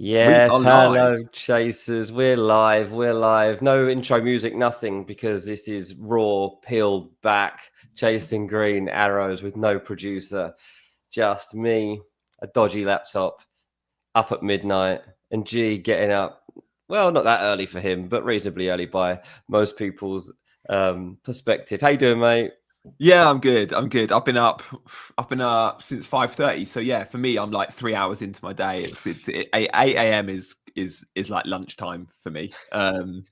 Yes, live. hello, chasers. We're live. We're live. No intro music, nothing, because this is raw, peeled back, chasing green arrows with no producer. Just me, a dodgy laptop, up at midnight, and G getting up. Well, not that early for him, but reasonably early by most people's perspective. How you doing, mate? Yeah, I'm good. I've been up since 5:30. So yeah, for me, I'm like 3 hours into my day. It's 8 a.m. is like lunchtime for me. I'm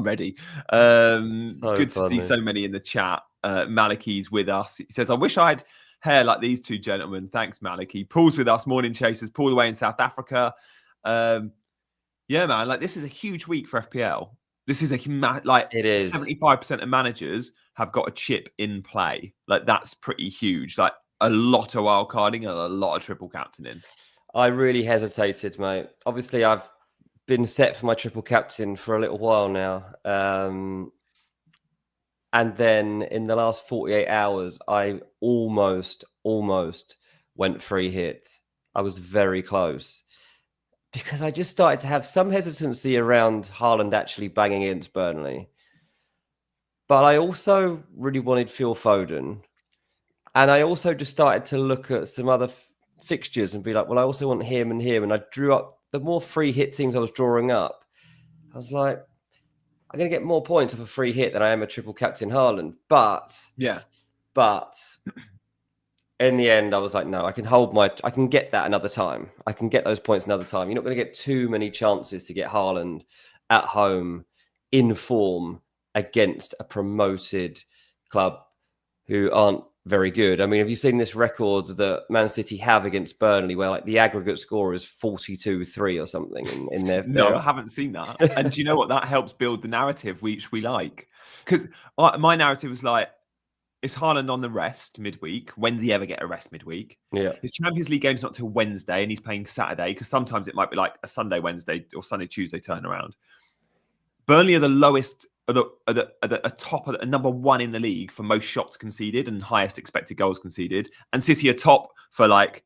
ready. So Good to see funny. so many in the chat. Malaki's with us. He says, "I wish I had hair like these two gentlemen." Thanks, Maliki. Paul's with us. Morning chasers. Paul away in South Africa. Yeah, man. Like this is a huge week for FPL. This is like It is. 75% of managers have got a chip in play. Like that's pretty huge. Like a lot of wildcarding and a lot of triple captaining. I really hesitated, mate. Obviously, I've been set for my triple captain for a little while now. And then in the last 48 hours, I almost went free hit. I was very close because I just started to have some hesitancy around Haaland actually banging against Burnley. But I also really wanted Phil Foden. And I also just started to look at some other fixtures and be like, well, I also want him and him. And I drew up the more free hit teams I was drawing up. I was like, I'm going to get more points off a free hit than I am a triple captain Haaland. But in the end, I was like, no, I can get that another time. I can get those points another time. You're not going to get too many chances to get Haaland at home in form against a promoted club who aren't very good. I mean, have you seen this record that Man City have against Burnley where like the aggregate score is 42-3 or something in their... No, I haven't seen that. And do you know what? That helps build the narrative which we like. Because my narrative was like, is Haaland on the rest midweek? When's he ever get a rest midweek? Yeah. His Champions League game's not till Wednesday and he's playing Saturday because sometimes it might be like a Sunday, Wednesday or Sunday, Tuesday turnaround. Burnley are the lowest, top, number one in the league for most shots conceded and highest expected goals conceded. And City are top for like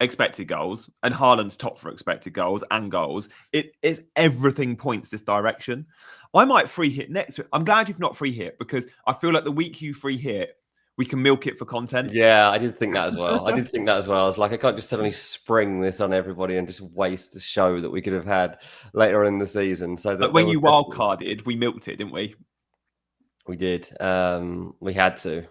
expected goals, and Haaland's top for expected goals and goals. It is everything points this direction. I might free hit next week. I'm glad you've not free hit because I feel like the week you free hit, we can milk it for content. Yeah, I did think that as well. I was like, I can't just suddenly spring this on everybody and just waste the show that we could have had later on in the season. So that when you wildcarded, we milked it, didn't we? We did. We had to.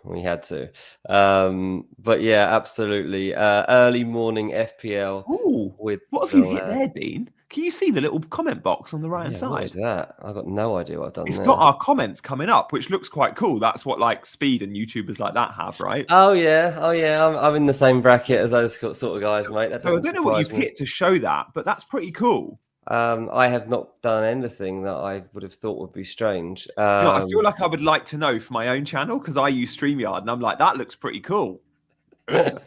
But yeah, absolutely. Early morning FPL. Ooh, with what have you hit there, Dean? Can you see the little comment box on the right hand side? What is that? I've got no idea what I've done. It's got our comments coming up, which looks quite cool. That's what like Speed and YouTubers like that have, right? Oh yeah. I'm in the same bracket as those sort of guys, mate. So I don't know what you've hit to show that, but that's pretty cool. I have not done anything that I would have thought would be strange. I feel like I would like to know for my own channel because I use StreamYard and I'm like, that looks pretty cool. I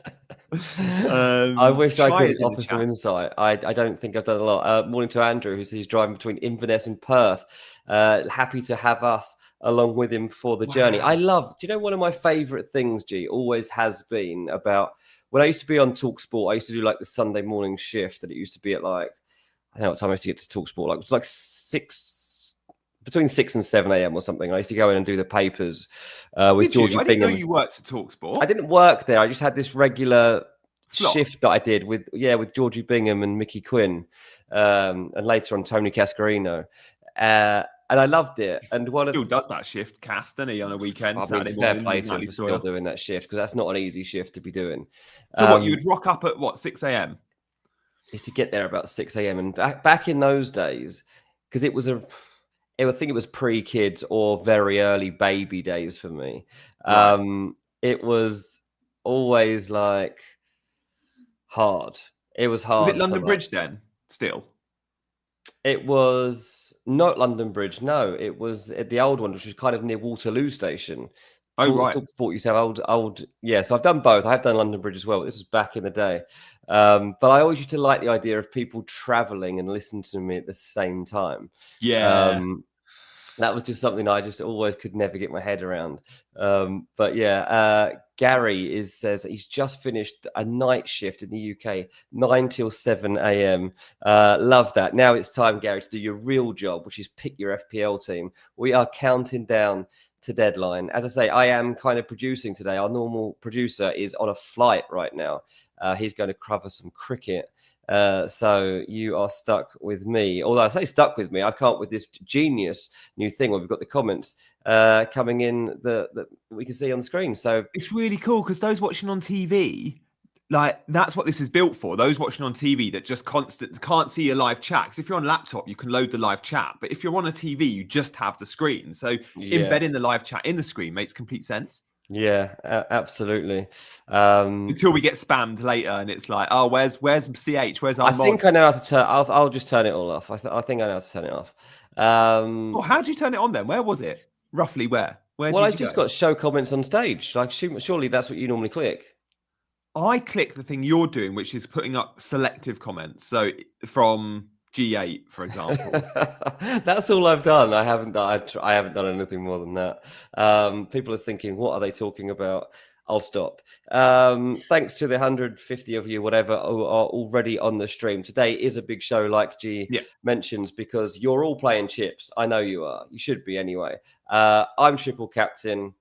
wish I could offer some insight. I don't think I've done a lot. Morning to Andrew, who says he's driving between Inverness and Perth. Happy to have us along with him for the journey. Do you know one of my favorite things, G, always has been about when I used to be on TalkSport, I used to do like the Sunday morning shift, and it used to be at like, I don't know what time I used to get to TalkSport. Like it was like between 6 and 7 a.m. or something. I used to go in and do the papers with Georgie Bingham. I didn't know you worked at TalkSport. I didn't work there. I just had this regular shift that I did with Georgie Bingham and Mickey Quinn, and later on Tony Cascarino. And I loved it. And still does that shift, cast, doesn't he, on a weekend? Saturday morning, fair play to him for still doing that shift because that's not an easy shift to be doing. So what, you'd rock up at what, 6 a.m.? Is to get there about 6 a.m. And back in those days, because I think it was pre-kids or very early baby days for me. Right. It was always like hard. It was hard. Was it London Bridge then? Still, it was not London Bridge. No, it was at the old one, which was kind of near Waterloo Station. Right. TalkSport used to have old. Yeah, so I've done both. I have done London Bridge as well. This was back in the day. But I always used to like the idea of people traveling and listening to me at the same time. Yeah. That was just something I just always could never get my head around. But yeah, Gary says he's just finished a night shift in the UK, 9 till 7 a.m. Love that. Now it's time, Gary, to do your real job, which is pick your FPL team. We are counting down to deadline. As I say, I am kind of producing today. Our normal producer is on a flight right now. He's going to cover some cricket. So you are stuck with me. Although I say stuck with me, I can't with this genius new thing where we've got the comments coming in that we can see on the screen. So it's really cool because those watching on TV, like that's what this is built for. Those watching on TV that just can't see your live chat. Because if you're on laptop, you can load the live chat. But if you're on a TV, you just have the screen. So embedding the live chat in the screen makes complete sense. Yeah, absolutely. Until we get spammed later, and it's like, oh, where's CH? Where's our I think I know how to turn. I'll just turn it all off. I think I know how to turn it off. Well, how did you turn it on then? Where was it? Roughly where? Well, I just got show comments on stage. Like, surely that's what you normally click. I click the thing you're doing, which is putting up selective comments. So from G8, for example. That's all I've done. I haven't done anything more than that. People are thinking, what are they talking about? I'll stop. Thanks to the 150 of you, whatever, who are already on the stream. Today is a big show, like G mentions, because you're all playing chips. I know you are. You should be anyway. I'm triple captain.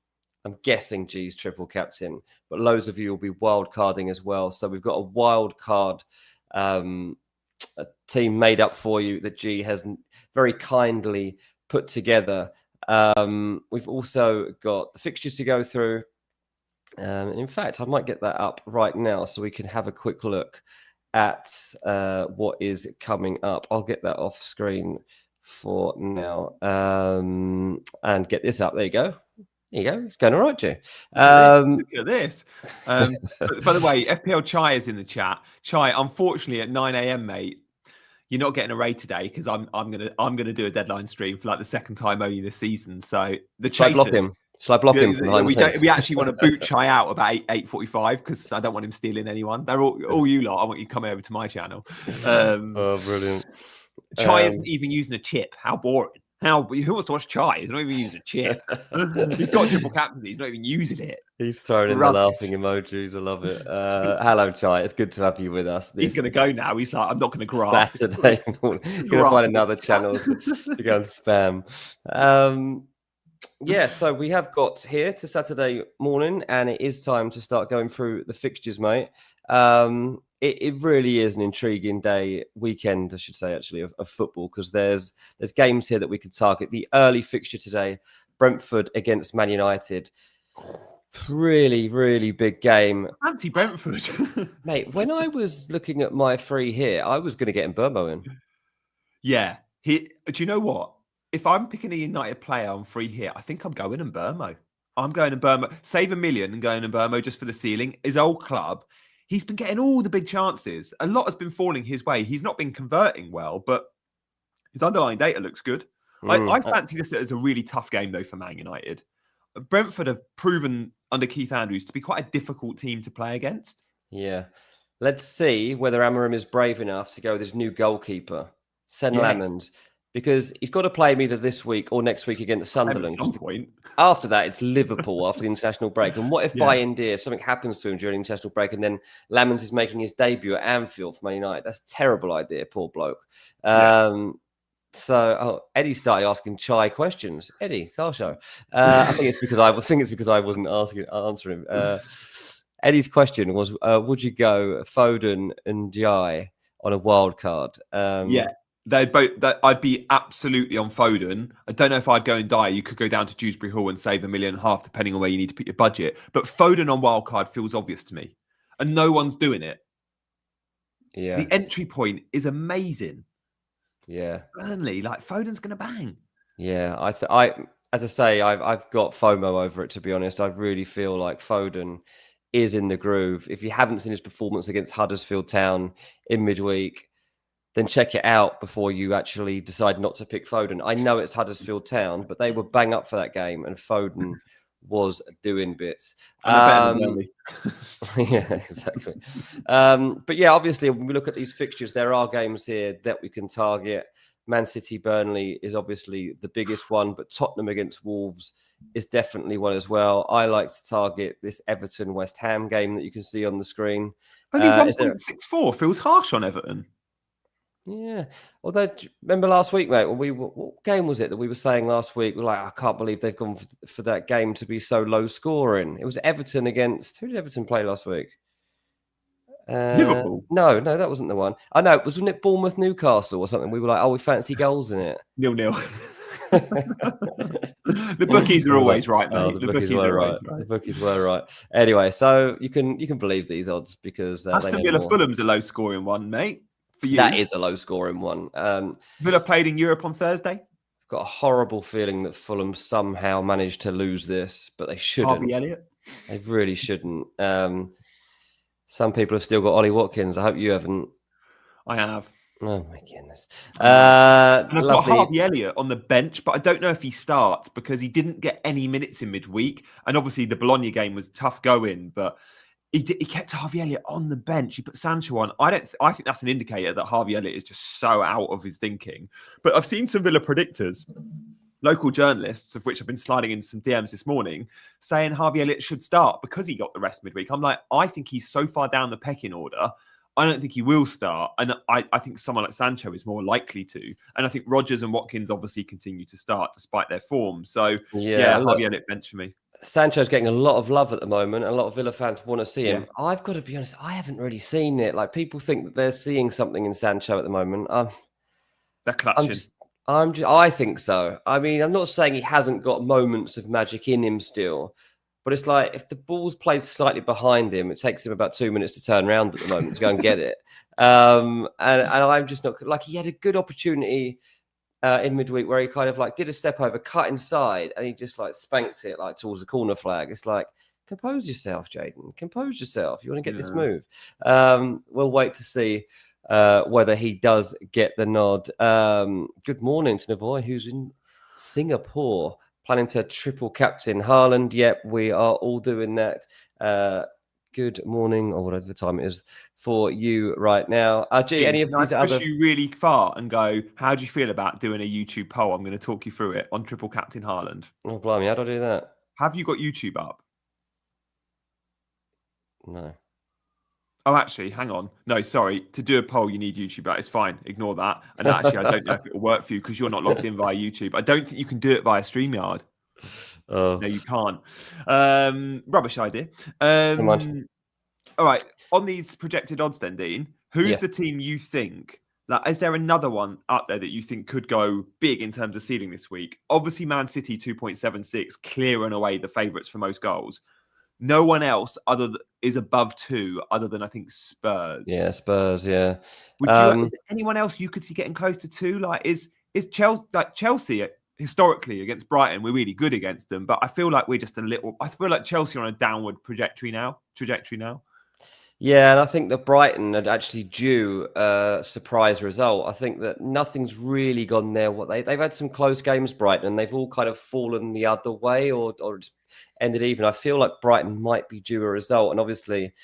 I'm guessing G's triple captain, but loads of you will be wild carding as well. So we've got a wild card a team made up for you that G has very kindly put together. We've also got the fixtures to go through. In fact, I might get that up right now so we can have a quick look at what is coming up. I'll get that off screen for now and get this up. There you go. There you go. It's going all right, Joe. Look at this. By the way, FPL Chai is in the chat. Chai, unfortunately, at 9 a.m., mate, you're not getting a raid today because I'm gonna do a deadline stream for like the second time only this season. So the chaser. Shall I block him? We actually want to boot Chai out about 8:45 because I don't want him stealing anyone. They're all you lot. I want you to come over to my channel. Oh, brilliant. Chai isn't even using a chip. How boring. Who wants to watch Chai? He's not even using a chip. He's got triple captaincy. He's not even using it. He's throwing in the laughing emojis. I love it. Hello, Chai. It's good to have you with us. He's going to go now. He's like, I'm not going to graft. Saturday morning. You're going to find another channel to go and spam. Yeah, so we have got here to Saturday morning, and it is time to start going through the fixtures, mate. It really is an intriguing weekend, I should say, actually, of football, because there's games here that we could target. The early fixture today, Brentford against Man United. Really, really big game. Fancy Brentford. Mate, when I was looking at my free here, I was going to get Mbeumo in. Yeah. Do you know what? If I'm picking a United player on free here, I think I'm going Mbeumo. I'm going Mbeumo. Save $1 million and going Mbeumo just for the ceiling. His old club. He's been getting all the big chances. A lot has been falling his way. He's not been converting well, but his underlying data looks good. I fancy this as a really tough game, though, for Man United. Brentford have proven under Keith Andrews to be quite a difficult team to play against. Yeah. Let's see whether Amorim is brave enough to go with his new goalkeeper, Sen Lamens. Because he's got to play him either this week or next week against Sunderland. At some point. After that, it's Liverpool after the international break. And what if by India something happens to him during the international break and then Lamens is making his debut at Anfield for Man United? That's a terrible idea, poor bloke. So Eddie started asking Chai questions. Eddie, it's our show. I think it's because I wasn't answering him. Eddie's question was, would you go Foden and Jai on a wild card? I'd be absolutely on Foden. I don't know if I'd go and die. You could go down to Dewsbury Hall and save $1.5 million, depending on where you need to put your budget. But Foden on wildcard feels obvious to me, and no one's doing it. Yeah, the entry point is amazing. Yeah, Burnley, like Foden's going to bang. Yeah, as I say, I've got FOMO over it. To be honest, I really feel like Foden is in the groove. If you haven't seen his performance against Huddersfield Town in midweek, then check it out before you actually decide not to pick Foden. I know it's Huddersfield Town, but they were bang up for that game, and Foden was doing bits. Yeah, exactly. But yeah, obviously, when we look at these fixtures, there are games here that we can target. Man City, Burnley is obviously the biggest one, but Tottenham against Wolves is definitely one as well. I like to target this Everton West Ham game that you can see on the screen. Only 1.64 feels harsh on Everton. Yeah. Although, remember last week, mate, when what game was it that we were saying last week? We're like, I can't believe they've gone for that game to be so low scoring. It was Everton against, who did Everton play last week? Liverpool? No, that wasn't the one. I know, wasn't it Bournemouth Newcastle or something? We were like, oh, we fancy goals in it. 0-0. The bookies are always right, mate. Oh, the bookies were right. The bookies were right. Anyway, so you can believe these odds because Aston Villa Fulham's a low scoring one, mate. For you, that is a low scoring one. Villa played in Europe on Thursday. I've got a horrible feeling that Fulham somehow managed to lose this, but they shouldn't. Harvey Elliott. They really shouldn't. Some people have still got Ollie Watkins. I hope you haven't. I have. Oh my goodness. And I've got Harvey Elliott on the bench, but I don't know if he starts because he didn't get any minutes in midweek. And obviously the Bologna game was tough going, but he kept Harvey Elliott on the bench. He put Sancho on. I think that's an indicator that Harvey Elliott is just so out of his thinking. But I've seen some Villa predictors, local journalists, of which I've been sliding in some DMs this morning, saying Harvey Elliott should start because he got the rest midweek. I'm like, I think he's so far down the pecking order. I don't think he will start. And I think someone like Sancho is more likely to. And I think Rodgers and Watkins obviously continue to start despite their form. So, Harvey Elliott bench for me. Sancho's getting a lot of love at the moment. A lot of Villa fans want to see him. I've got to be honest, I haven't really seen it. Like, people think that they're seeing something in Sancho at the moment. They're clutching. I think so. I mean, I'm not saying he hasn't got moments of magic in him still, but it's like if the ball's played slightly behind him, it takes him about 2 minutes to turn around at the moment to go and get it. And I'm just not like, he had a good opportunity in midweek where he kind of like did a step over, cut inside, and he just like spanked it like towards the corner flag. It's like, compose yourself, Jaden. Compose yourself. You want to get this move. We'll wait to see whether he does get the nod. Good morning to Navoy, who's in Singapore, planning to triple captain Haaland. Yep, we are all doing that. Good morning, or whatever the time it is for you right now. Any of these push you really far and go, how do you feel about doing a YouTube poll? I'm going to talk you through it on triple captain Haaland. Oh, blimey, how do I do that? Have you got YouTube up? No. Oh, actually, hang on. No, sorry. To do a poll, you need YouTube. It's fine. Ignore that. And actually, I don't know if it will work for you because you're not logged in via YouTube. I don't think you can do it via StreamYard. Oh. No, you can't. Rubbish idea. All right. On these projected odds then, Dean, who's the team you think? Like, is there another one up there that you think could go big in terms of seeding this week? Obviously, Man City 2.76, clear and away the favourites for most goals. No one else is above 2 other than, I think, Spurs. Yeah, Spurs, yeah. Is there anyone else you could see getting close to 2? Like, is Chelsea historically against Brighton, we're really good against them, but I feel like we're just I feel like Chelsea are on a downward trajectory now. Yeah, and I think that Brighton had actually due a surprise result. I think that nothing's really gone there. They've had some close games, Brighton, and they've all kind of fallen the other way or just ended even. I feel like Brighton might be due a result, and obviously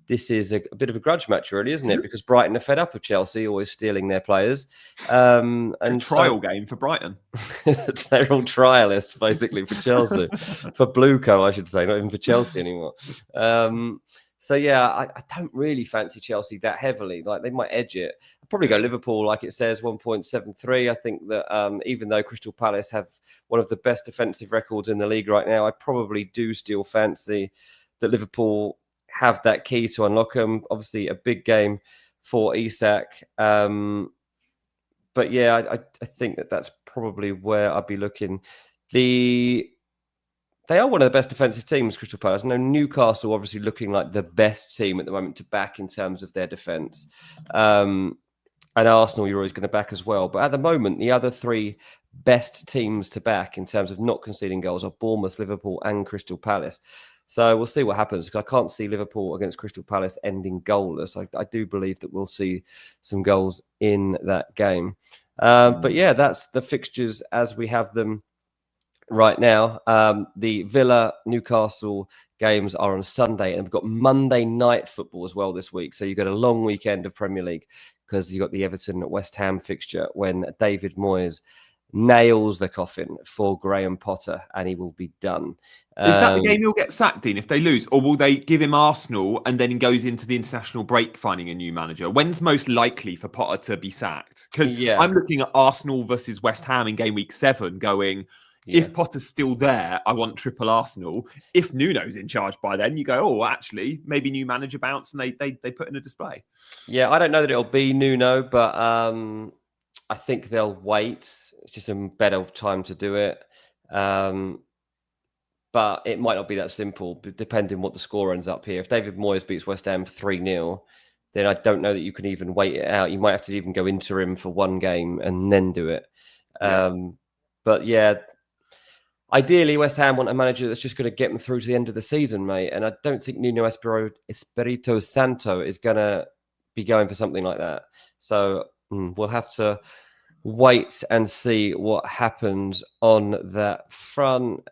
this is a bit of a grudge match, really, isn't it? Because Brighton are fed up with Chelsea always stealing their players. And a trial game for Brighton. They're all trialists, basically, for Chelsea. For Blueco, I should say, not even for Chelsea anymore. So, yeah, I don't really fancy Chelsea that heavily. Like, they might edge it. I'd probably go Liverpool, like it says, 1.73. I think that even though Crystal Palace have one of the best defensive records in the league right now, I probably do still fancy that Liverpool have that key to unlock them. Obviously, a big game for Isak. But, yeah, I think that that's probably where I'd be looking. They are one of the best defensive teams, Crystal Palace. I know Newcastle obviously looking like the best team at the moment to back in terms of their defence. And Arsenal, you're always going to back as well. But at the moment, the other 3 best teams to back in terms of not conceding goals are Bournemouth, Liverpool and Crystal Palace. So we'll see what happens. I can't see Liverpool against Crystal Palace ending goalless. I do believe that we'll see some goals in that game. But yeah, that's the fixtures as we have them right now. The Villa, Newcastle games are on Sunday, and we've got Monday night football as well this week. So you've got a long weekend of Premier League because you've got the Everton West Ham fixture when David Moyes nails the coffin for Graham Potter, and he will be done. Is that the game he'll get sacked, Dean, if they lose? Or will they give him Arsenal and then he goes into the international break finding a new manager? When's most likely for Potter to be sacked? Because I'm looking at Arsenal versus West Ham in game week 7 going, if Potter's still there, I want triple Arsenal. If Nuno's in charge by then, you go, oh, actually, maybe new manager bounce and they put in a display. Yeah, I don't know that it'll be Nuno, but I think they'll wait. It's just a better time to do it. But it might not be that simple, depending what the score ends up here. If David Moyes beats West Ham 3-0, then I don't know that you can even wait it out. You might have to even go interim for one game and then do it. But yeah, ideally, West Ham want a manager that's just going to get them through to the end of the season, mate. And I don't think Nuno Espirito Santo is going to be going for something like that. So we'll have to wait and see what happens on that front.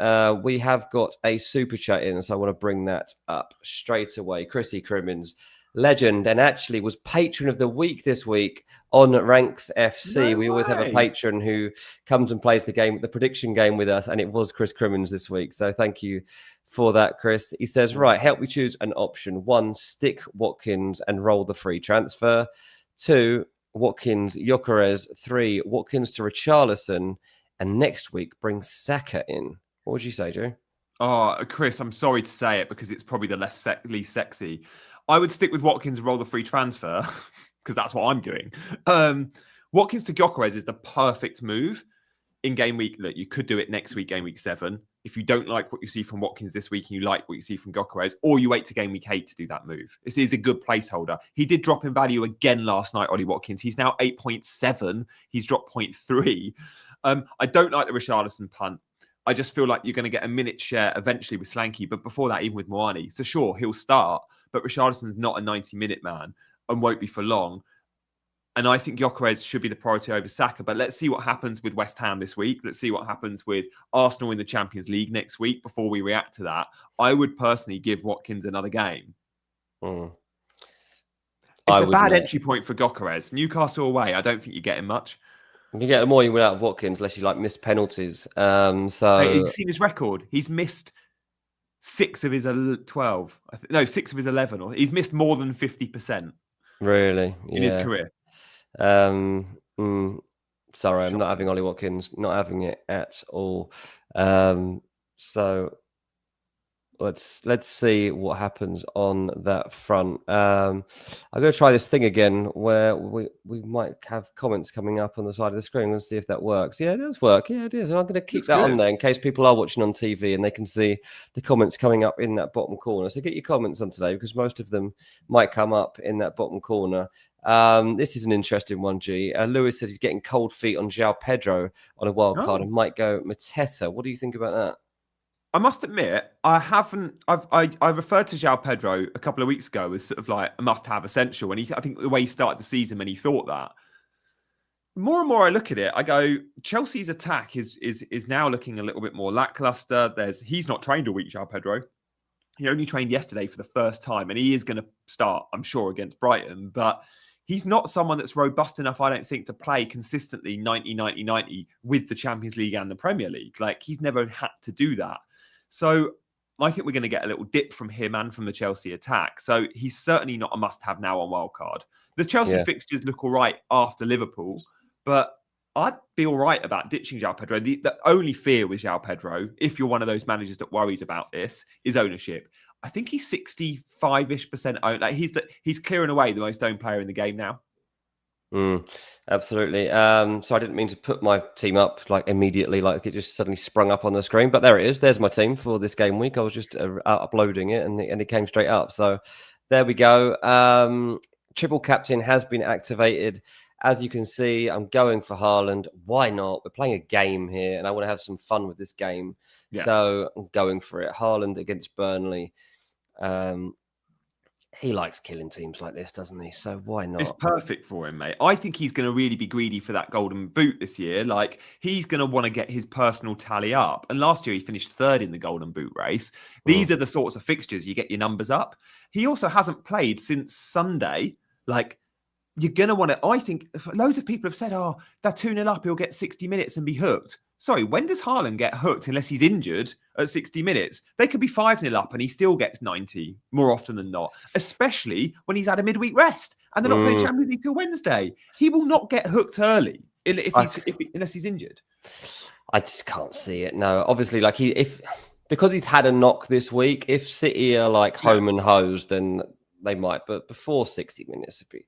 We have got a super chat in, so I want to bring that up straight away. Chrissy Crimmins, legend, and actually was patron of the week this week on Ranks FC. We always have a patron who comes and plays the prediction game with us, and it was Chris Crimmins this week. So thank you for that, Chris. He says, right, help me choose an option. 1, stick Watkins and roll the free transfer. 2, Watkins, Gyökeres. 3, Watkins to Richarlison, and next week bring Saka in. What would you say, Joe? Oh, Chris, I'm sorry to say it because it's probably the least sexy. I would stick with Watkins and roll the free transfer because that's what I'm doing. Watkins to Gyökeres is the perfect move in game week. Look, you could do it next week, game week 7. If you don't like what you see from Watkins this week and you like what you see from Gyökeres, or you wait to game week 8 to do that move. This is a good placeholder. He did drop in value again last night, Ollie Watkins. He's now 8.7. He's dropped 0.3. I don't like the Richarlison punt. I just feel like you're going to get a minute share eventually with Slanky, but before that, even with Moani. So sure, he'll start, but Richarlison's not a 90-minute man and won't be for long. And I think Gyökeres should be the priority over Saka. But let's see what happens with West Ham this week. Let's see what happens with Arsenal in the Champions League next week before we react to that. I would personally give Watkins another game. It's a bad entry point for Gyökeres. Newcastle away, I don't think you're getting much. You get more you win out of Watkins unless you like miss penalties. So you've seen his record. He's missed 6 of his 12. 6 of his 11. Or he's missed more than 50%. Really? In his career. Sorry, I'm not having Ollie Watkins. Not having it at all. So let's see what happens on that front. I'm going to try this thing again where we might have comments coming up on the side of the screen. Let's see if that works. Yeah, it does work. Yeah, it is. And I'm going to keep that on there in case people are watching on TV and they can see the comments coming up in that bottom corner. So get your comments on today because most of them might come up in that bottom corner. This is an interesting one, G. Lewis says he's getting cold feet on João Pedro on a wild card and might go Mateta. What do you think about that? I must admit, I referred to João Pedro a couple of weeks ago as sort of like a must-have essential, and I think the way he started the season when he thought that. More and more I look at it, I go, Chelsea's attack is now looking a little bit more lackluster. He's not trained all week, João Pedro. He only trained yesterday for the first time, and he is going to start, I'm sure, against Brighton, but he's not someone that's robust enough, I don't think, to play consistently 90-90-90 with the Champions League and the Premier League. Like, he's never had to do that. So I think we're going to get a little dip from him and from the Chelsea attack. So he's certainly not a must-have now on Wildcard. The Chelsea fixtures look all right after Liverpool, but I'd be all right about ditching João Pedro. The only fear with João Pedro, if you're one of those managers that worries about this, is ownership. I think he's 65-ish% owned. Like he's clearing away the most owned player in the game now. Absolutely. So I didn't mean to put my team up like immediately, like it just suddenly sprung up on the screen. But there it is. There's my team for this game week. I was just uploading it, and it came straight up. So there we go. Triple captain has been activated. As you can see, I'm going for Haaland. Why not? We're playing a game here, and I want to have some fun with this game. Yeah. So I'm going for it. Haaland against Burnley. he likes killing teams like this, doesn't he? So why It's not? perfect for him, mate. I think he's going to really be greedy for that golden boot this year. Like, he's going to want to get his personal tally up. And last year he finished third in the golden boot race. These are the sorts of fixtures you get your numbers up. He also hasn't played since Sunday. Like, you're going to want to... I think loads of people have said, oh, they're 2-0 up, he'll get 60 minutes and be hooked. Sorry, when does Haaland get hooked unless he's injured at 60 minutes? They could be 5-0 up and he still gets 90 more often than not, especially when he's had a midweek rest and they're not playing Champions League till Wednesday. He will not get hooked early unless he's injured. I just can't see it. No, obviously, like because he's had a knock this week, if City are like home and hosed, then they might. But before 60 minutes, it'd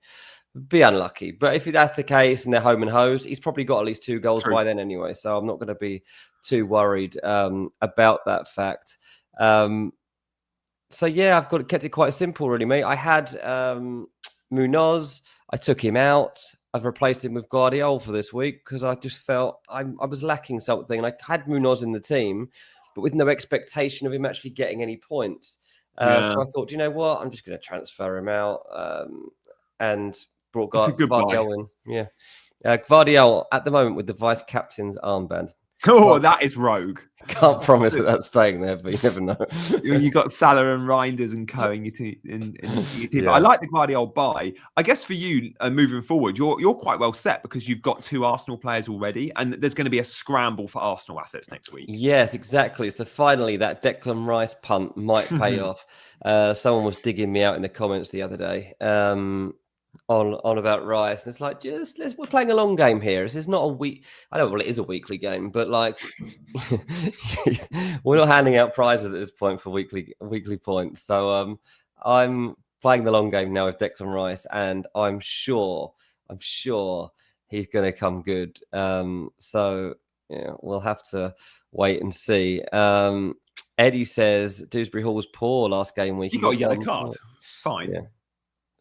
be unlucky. But if that's the case and they're home and hosed, he's probably got at least 2 goals by then anyway. So I'm not going to be too worried about that fact. So yeah, I've kept it quite simple, really, mate. I had Munoz. I took him out. I've replaced him with Guardiola for this week because I just felt I was lacking something. And I had Munoz in the team, but with no expectation of him actually getting any points. So I thought, you know what? I'm just going to transfer him out and brought Guardiola in. Yeah. Guardiola at the moment with the vice captain's armband. Oh, that is rogue. Can't promise that that's staying there, but you never know. You got Salah and Reinders and co in your team. Yeah. I like the Guardiola buy. I guess for you moving forward, you're quite well set because you've got 2 Arsenal players already, and there's going to be a scramble for Arsenal assets next week. Yes, exactly. So finally, that Declan Rice punt might pay off. Someone was digging me out in the comments the other day. On about Rice, and it's like we're playing a long game here. This is not a week. I don't know. Well, it is a weekly game, but like we're not handing out prizes at this point for weekly points. So I'm playing the long game now with Declan Rice, and I'm sure he's going to come good. So yeah, we'll have to wait and see. Eddie says Dewsbury Hall was poor last game week. He got a yellow card. Fine. Yeah.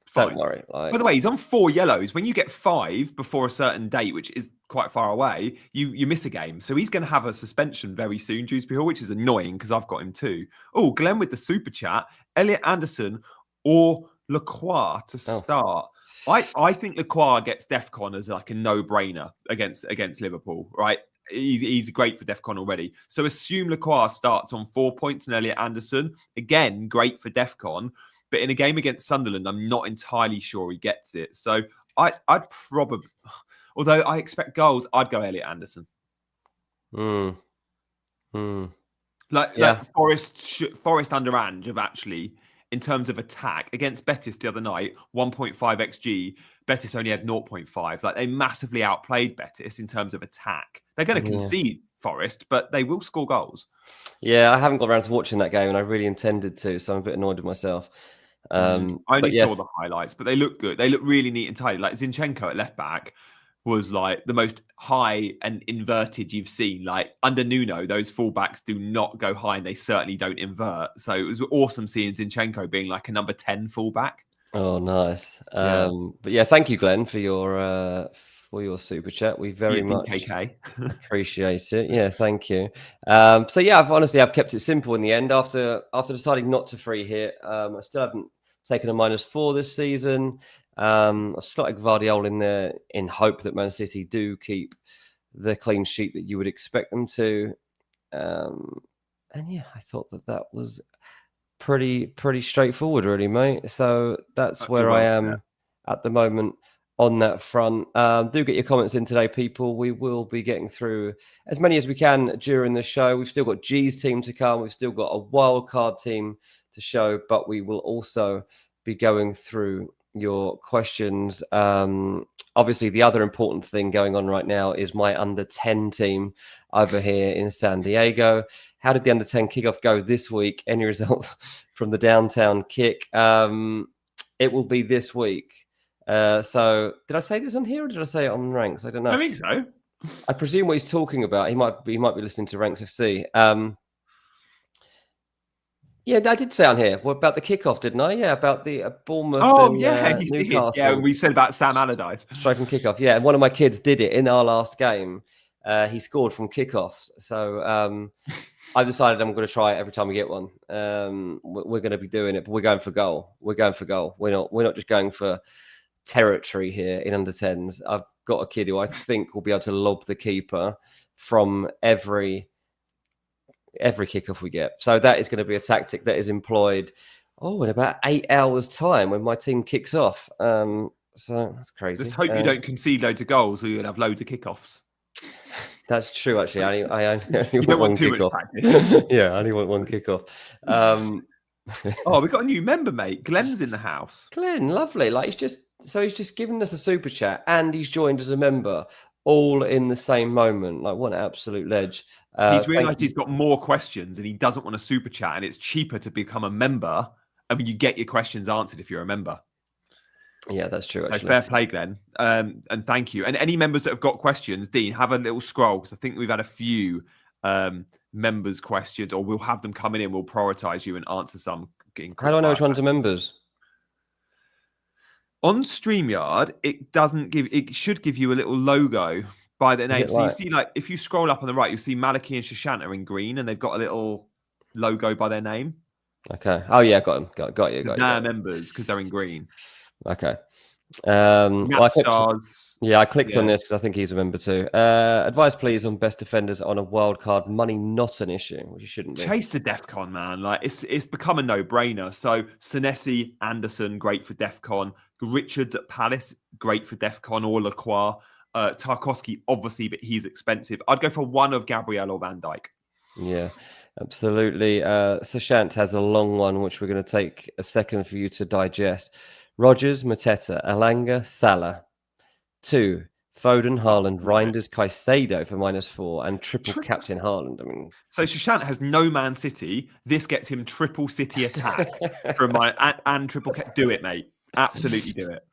Fine. Don't worry. By the way, he's on 4 yellows. When you get 5 before a certain date, which is quite far away, you miss a game. So he's going to have a suspension very soon, Dewsbury Hall, which is annoying because I've got him too. Oh, Glenn with the super chat. Elliot Anderson or Lacroix to start. I think Lacroix gets DEFCON as like a no-brainer against Liverpool, right? He's great for DEFCON already. So assume Lacroix starts on 4 points and Elliot Anderson. Again, great for DEFCON. But in a game against Sunderland, I'm not entirely sure he gets it. So I'd probably, although I expect goals, I'd go Elliot Anderson. Like Forest under Ange have actually, in terms of attack, against Betis the other night, 1.5 XG. Betis only had 0.5. Like, they massively outplayed Betis in terms of attack. They're going to concede Forest, but they will score goals. Yeah, I haven't got around to watching that game, and I really intended to, so I'm a bit annoyed with myself. I only saw the highlights, but they look good. They look really neat and tidy. Like Zinchenko at left back was like the most high and inverted you've seen. Like under Nuno, those fullbacks do not go high and they certainly don't invert. So it was awesome seeing Zinchenko being like a number 10 fullback. Oh, nice. But yeah, thank you, Glenn, for your super chat. We very much appreciate it. Yeah, thank you. So yeah, I've kept it simple in the end. After deciding not to free hit, I still haven't taken a -4 this season. I started Gvardiol in there in hope that Man City do keep the clean sheet that you would expect them to. And yeah, I thought that was pretty straightforward, really, mate. So that's where I am at the moment on that front. Do get your comments in today, people. We will be getting through as many as we can during the show. We've still got G's team to come. We've still got a wildcard team to show, but we will also be going through your questions. Obviously, the other important thing going on right now is my under 10 team over here in San Diego. How did the under 10 kickoff go this week? Any results from the downtown kick? It will be this week. So did I say this on here or did I say it on Ranks? I don't know. I think so. I presume what he's talking about. He might be listening to Ranks FC. Yeah, I did say on here about the kickoff, didn't I? Yeah, about the Bournemouth. Oh, and, yeah, you Newcastle. did. Yeah, we said about Sam Allardyce. Striking kickoff. Yeah, and one of my kids did it in our last game. he scored from kickoffs. So I've decided I'm going to try it every time we get one. We're going to be doing it, but we're going for goal. We're going for goal. We're not just going for territory here in under 10s. I've got a kid who I think will be able to lob the keeper from every kickoff we get. So that is going to be a tactic that is employed in about 8 hours time when my team kicks off. So that's crazy. Just hope you don't concede loads of goals, or you'll have loads of kickoffs. That's true, actually. I only you don't want too much practice. Yeah, I only want one kickoff. We've got a new member, mate. Glenn's in the house. Glenn, lovely. Like he's just given us a super chat and he's joined as a member, all in the same moment. Like what an absolute ledge. He's realised he's got more questions and he doesn't want a super chat, and it's cheaper to become a member. I mean, you get your questions answered if you're a member. Yeah, that's true. So fair play, Glenn. And thank you. And any members that have got questions, Dean, have a little scroll, because I think we've had a few members' questions, or we'll have them coming in. We'll prioritise you and answer some. How do I know which ones are members? On StreamYard, it should give you a little logo by their name. So you see, like, if you scroll up on the right, you'll see Maliki and Shashant are in green, and they've got a little logo by their name. Okay. Oh yeah, got them. Got you. They're members because they're in green. Okay. I clicked on this because I think he's a member too. Advice, please, on best defenders on a wildcard. Money not an issue, which it shouldn't be. Chase to DEFCON, man. Like it's become a no-brainer. So Senesi, Anderson, great for DEFCON. Richards at Palace, great for DEFCON or Lacroix. Tarkowski, obviously, but he's expensive. I'd go for one of Gabriel or Van Dijk. Yeah, absolutely. Sashant has a long one, which we're going to take a second for you to digest. Rodgers, Mateta, Alanga, Salah. 2, Foden, Haaland, Reinders, Caicedo for -4, and triple captain Haaland. I mean, so Shashant has no Man City. This gets him triple City attack from and triple. Do it, mate. Absolutely do it.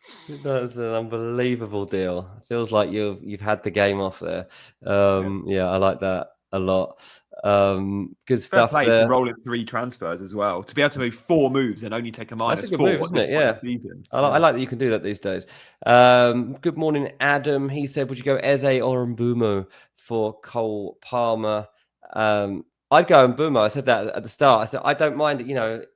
That's an unbelievable deal. Feels like you've had the game off there. Yeah, I like that a lot. Good stuff there. Rolling 3 transfers as well to be able to move 4 moves and only take a -4. That's a good move, isn't it? Yeah. I like that you can do that these days. Good morning, Adam. He said, would you go Eze or Mbumo for Cole Palmer? I'd go Mbumo. I said that at the start. I said I don't mind that.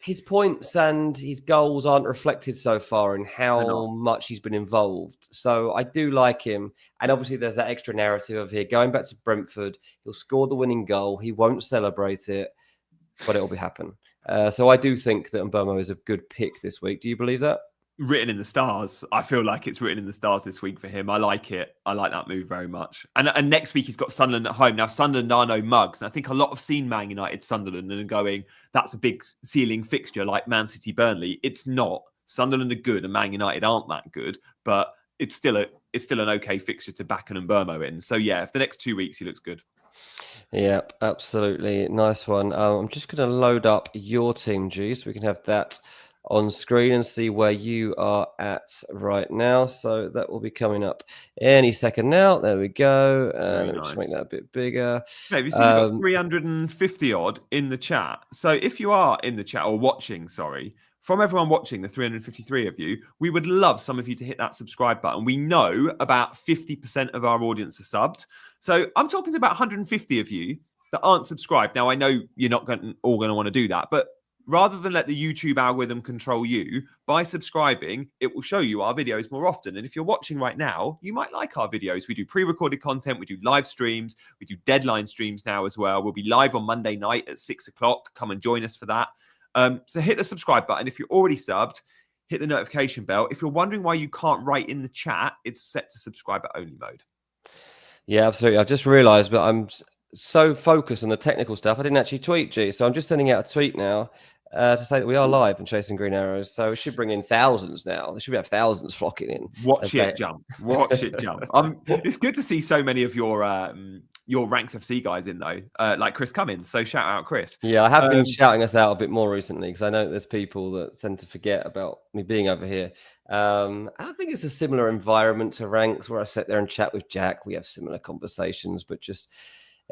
His points and his goals aren't reflected so far in how much he's been involved. So I do like him. And obviously there's that extra narrative of here going back to Brentford. He'll score the winning goal. He won't celebrate it, but it'll be happen. So I do think that Mbomo is a good pick this week. Do you believe that? Written in the stars. I feel like it's written in the stars this week for him. I like it. I like that move very much. And next week he's got Sunderland at home. Now Sunderland are no mugs. And I think a lot have seen Man United Sunderland and going, that's a big ceiling fixture like Man City Burnley. It's not. Sunderland are good and Man United aren't that good, but it's still an okay fixture to back an Mbomo in. So yeah, for the next 2 weeks he looks good. Yep, absolutely. Nice one. I'm just going to load up your team, G, so we can have that on screen and see where you are at right now. So that will be coming up any second now. There we go. Let me just make that a bit bigger. Maybe so you've got 350 odd in the chat. So if you are in the chat or watching, from everyone watching, the 353 of you, we would love some of you to hit that subscribe button. We know about 50% of our audience are subbed. So I'm talking to about 150 of you that aren't subscribed. Now, I know you're not all going to want to do that, but rather than let the YouTube algorithm control you, by subscribing, it will show you our videos more often. And if you're watching right now, you might like our videos. We do pre-recorded content. We do live streams. We do deadline streams now as well. We'll be live on Monday night at 6 o'clock. Come and join us for that. So hit the subscribe button. If you're already subbed, hit the notification bell. If you're wondering why you can't write in the chat, it's set to subscriber only mode. Yeah, absolutely. I just realized, but I'm so focused on the technical stuff, I didn't actually tweet, G. So I'm just sending out a tweet now to say that we are live and chasing green arrows. So it should bring in thousands now. There should be thousands flocking in. Watch it jump. Watch it jump. It's good to see so many of your Ranks FC guys in though, like Chris Cummins. So shout out, Chris. Yeah, I have been shouting us out a bit more recently because I know there's people that tend to forget about me being over here. I think it's a similar environment to Ranks where I sit there and chat with Jack. We have similar conversations, but just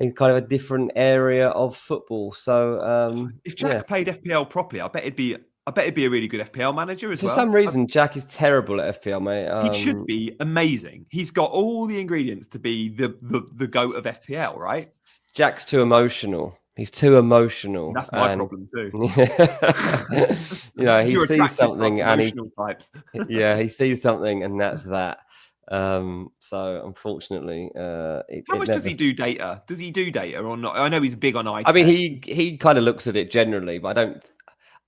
in kind of a different area of football. So if Jack played FPL properly, I bet it'd be I bet he'd be a really good FPL manager as For well. some reason, Jack is terrible at FPL, mate. He should be amazing. He's got all the ingredients to be the GOAT of FPL, right? Jack's too emotional. He's too emotional. That's my problem too. He You're sees attracted to something and emotional types. he sees something and that's that. So unfortunately, How much does he do data? Does he do data or not? I know he's big on eye I mean, test. he kind of looks at it generally, but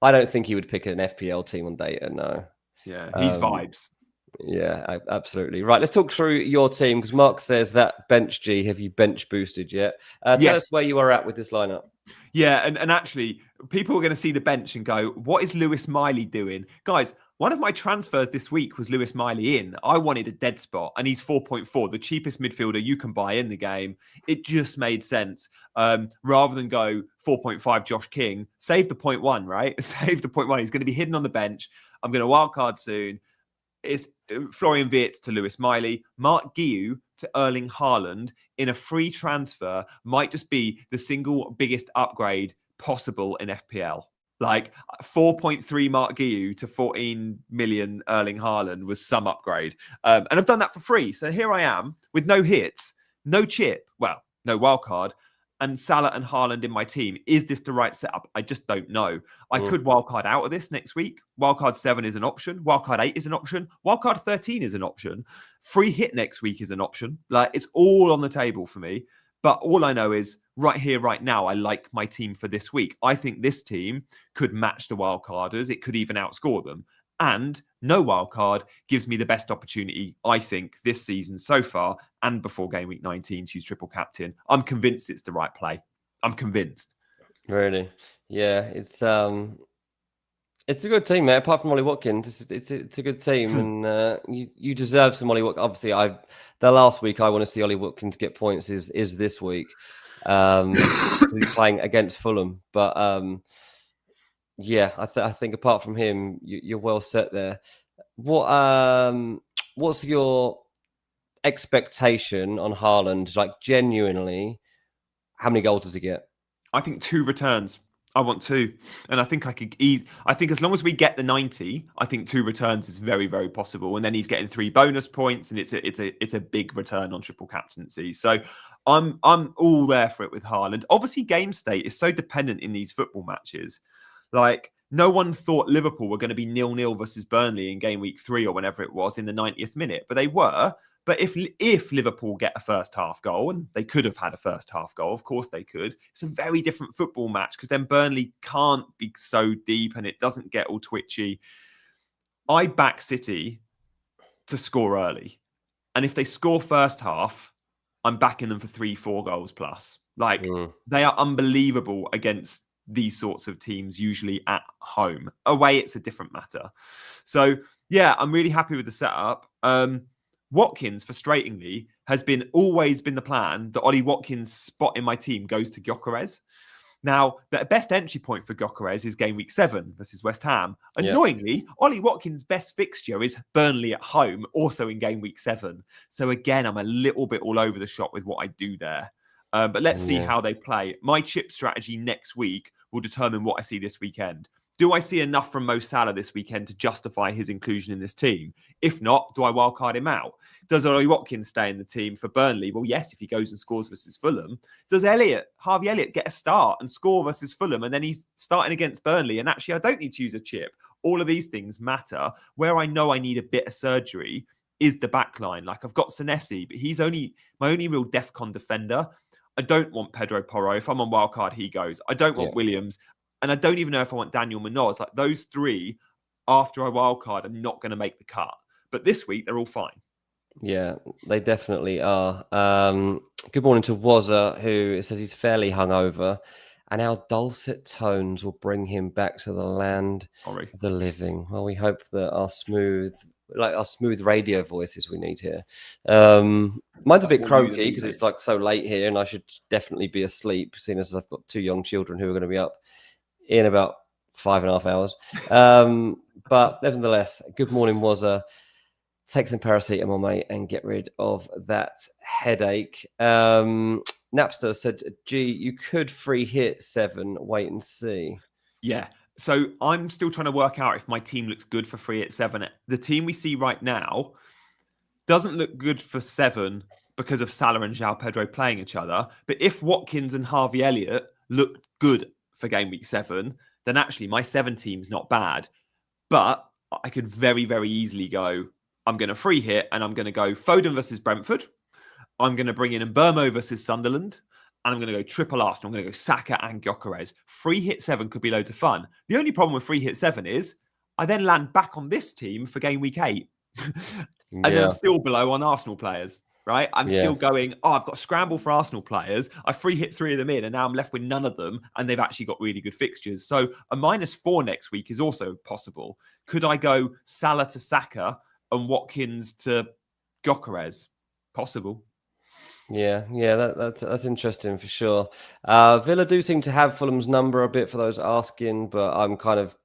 I don't think he would pick an FPL team on data. No. Yeah, he's vibes. Yeah, absolutely. Right, let's talk through your team because Mark says that bench G. Have you bench boosted yet? Tell us where you are at with this lineup. Yeah, and actually, people are going to see the bench and go, "What is Lewis Miley doing?" Guys, one of my transfers this week was Lewis Miley in. I wanted a dead spot, and he's 4.4, the cheapest midfielder you can buy in the game. It just made sense. Rather than go 4.5 Josh King, save the 0.1, right? Save the 0.1. He's going to be hidden on the bench. I'm going to wildcard soon. It's Florian Wirtz to Lewis Miley, Mark Guiu to Erling Haaland in a free transfer might just be the single biggest upgrade possible in FPL. Like 4.3 Mark Guiu to 14 million Erling Haaland was some upgrade. And I've done that for free. So here I am with no hits, no chip, well, no wildcard, and Salah and Haaland in my team. Is this the right setup? I just don't know. I could wildcard out of this next week. Wildcard 7 is an option. Wildcard 8 is an option. Wildcard 13 is an option. Free hit next week is an option. Like, it's all on the table for me. But all I know is right here, right now, I like my team for this week. I think this team could match the wildcarders. It could even outscore them. And no wildcard gives me the best opportunity, I think, this season so far and before game week 19 to use triple captain. I'm convinced it's the right play. I'm convinced. Really? Yeah, it's a good team, mate. Apart from Ollie Watkins, it's a good team, and you deserve some Ollie Watkins. Obviously, the last week I want to see Ollie Watkins get points is this week. He's playing against Fulham, but yeah, I think apart from him, you're well set there. What's your expectation on Haaland? Like, genuinely, how many goals does he get? I think 2 returns. I want 2. And I think I think as long as we get the 90, I think 2 returns is very, very possible. And then he's getting 3 bonus points, and it's a big return on triple captaincy. So I'm all there for it with Haaland. Obviously, game state is so dependent in these football matches. Like, no one thought Liverpool were going to be 0-0 versus Burnley in game week 3 or whenever it was in the 90th minute, but they were. But if Liverpool get a first half goal, and they could have had a first half goal, of course they could, it's a very different football match because then Burnley can't be so deep and it doesn't get all twitchy. I back City to score early. And if they score first half, I'm backing them for 3-4 goals plus. Like, they are unbelievable against these sorts of teams, usually at home. Away, it's a different matter. So, yeah, I'm really happy with the setup. Watkins, frustratingly, has always been the plan that Ollie Watkins' spot in my team goes to Gyökeres. Now, the best entry point for Gyökeres is game week 7 versus West Ham. Annoyingly, Ollie Watkins' best fixture is Burnley at home, also in game week 7. So again, I'm a little bit all over the shop with what I do there. But let's see how they play. My chip strategy next week will determine what I see this weekend. Do I see enough from Mo Salah this weekend to justify his inclusion in this team? If not, do I wildcard him out? Does Ollie Watkins stay in the team for Burnley? Well, yes, if he goes and scores versus Fulham. Does Harvey Elliott get a start and score versus Fulham, and then he's starting against Burnley? And actually, I don't need to use a chip. All of these things matter. Where I know I need a bit of surgery is the back line. Like, I've got Senesi, but he's my only real DEFCON defender. I don't want Pedro Porro. If I'm on wildcard, he goes. I don't want Williams. And I don't even know if I want Daniel Munoz. Like, those 3, after I wildcard, are not going to make the cut. But this week, they're all fine. Yeah, they definitely are. Good morning to Wazza, who says he's fairly hungover, and our dulcet tones will bring him back to the land of the living. Well, we hope that our smooth radio voices we need here. Mine's a bit croaky because it's like so late here, and I should definitely be asleep, seeing as I've got 2 young children who are going to be up in about 5.5 hours. But nevertheless, good morning, Wazza. Take some paracetamol, mate, and get rid of that headache. Napster said, G, you could free hit 7, wait and see. Yeah. So I'm still trying to work out if my team looks good for 387. The team we see right now doesn't look good for 7 because of Salah and João Pedro playing each other. But if Watkins and Harvey Elliott look good for game week 7, then actually my 7 team's not bad. But I could very, very easily go, I'm going to free hit and I'm going to go Foden versus Brentford. I'm going to bring in Mbeumo versus Sunderland. And I'm going to go triple Arsenal. I'm going to go Saka and Gyökeres. Free hit 7 could be loads of fun. The only problem with free hit 7 is I then land back on this team for game week 8. And then I'm still below on Arsenal players, right? I'm still going, I've got a scramble for Arsenal players. I free hit 3 of them in, and now I'm left with none of them. And they've actually got really good fixtures. So a -4 next week is also possible. Could I go Salah to Saka and Watkins to Gyökeres? Possible. Yeah, that's interesting for sure. Villa do seem to have Fulham's number a bit for those asking, but I'm kind of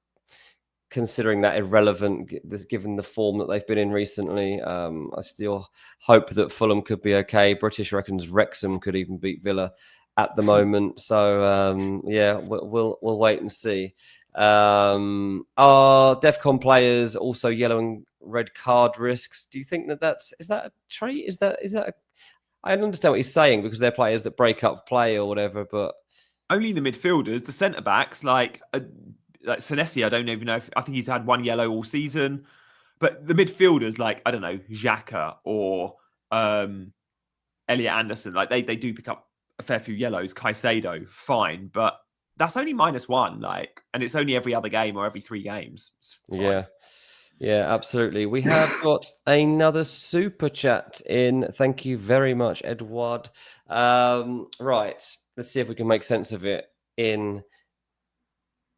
considering that irrelevant given the form that they've been in recently. I still hope that Fulham could be okay. British reckons Wrexham could even beat Villa at the moment. So we'll wait and see. Are DEFCON players also yellow and red card risks? Do you think is that a trait? Is that I don't understand what he's saying because they're players that break up play or whatever, but only the midfielders, the centre backs, like Senesi, I don't even know I think he's had 1 yellow all season, but the midfielders, like I don't know, Xhaka or Elliot Anderson, like they do pick up a fair few yellows. Caicedo, fine, but that's only -1, like, and it's only every other game or every 3 games. Yeah, absolutely. We have got another super chat in. Thank you very much, Edward. Right, let's see if we can make sense of it in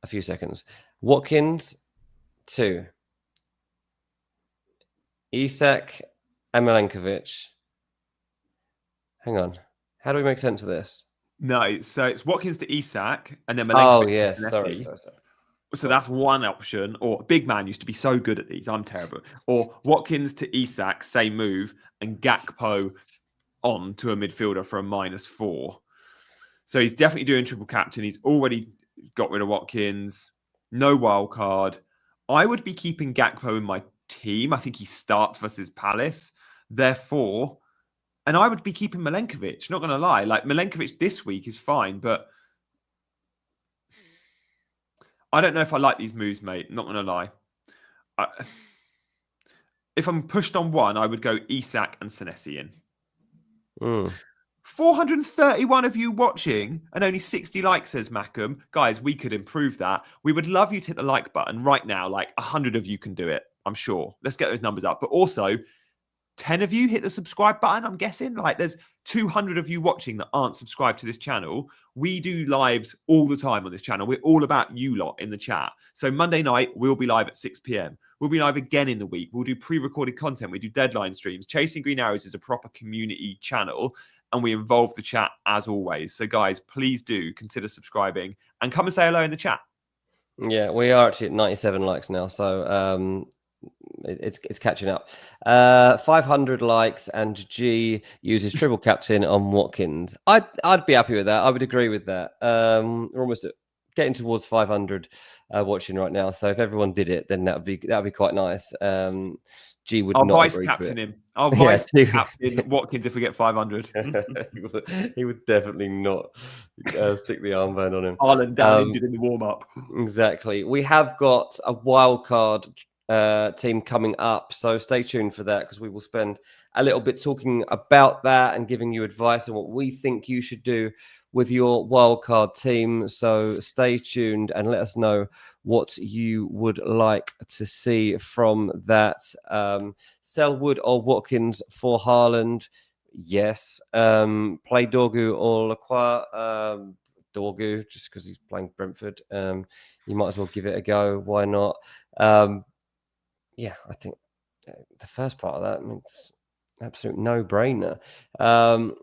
a few seconds. Watkins, 2. Isak and Milenkovic. Hang on. How do we make sense of this? No, so it's Watkins to Isak and then Milenkovic. Oh, yes. Sorry. So that's one option. Or Big Man used to be so good at these. I'm terrible. Or Watkins to Isak, same move, and Gakpo on to a midfielder for a -4. So he's definitely doing triple captain. He's already got rid of Watkins. No wild card. I would be keeping Gakpo in my team. I think he starts versus Palace. Therefore, and I would be keeping Milenkovic. Not going to lie. Like Milenkovic this week is fine, but I don't know if I like these moves, mate. Not going to lie. If I'm pushed on one, I would go Isak and Senesi in. 431 of you watching and only 60 likes, says Mackham. Guys, we could improve that. We would love you to hit the like button right now. Like 100 of you can do it, I'm sure. Let's get those numbers up. But also, 10 of you hit the subscribe button, I'm guessing. Like there's 200 of you watching that aren't subscribed to this channel. We do lives all the time on this channel. We're all about you lot in the chat. So Monday night, we'll be live at 6 p.m. We'll be live again in the week. We'll do pre-recorded content. We do deadline streams. Chasing Green Arrows is a proper community channel and we involve the chat as always. So guys, please do consider subscribing and come and say hello in the chat. Yeah, we are actually at 97 likes now. So it's catching up. 500 likes and G uses triple captain on Watkins. I'd be happy with that. I would agree with that. We're almost getting towards 500 watching right now. So if everyone did it, then that'd be quite nice. G would not vice agree captain to it. him. I'll vice captain Watkins if we get 500. He would definitely not stick the armband on him. Ireland down injured in the warm-up. Exactly. We have got a wildcard team coming up, so stay tuned for that because we will spend a little bit talking about that and giving you advice on what we think you should do with your wildcard team. So stay tuned and let us know what you would like to see from that. Selwood or Watkins for Haaland? Yes. Play Dorgu or Lacroix? Dorgu, just because he's playing Brentford. You might as well give it a go. Why not? Yeah, I think the first part of that makes absolute no-brainer.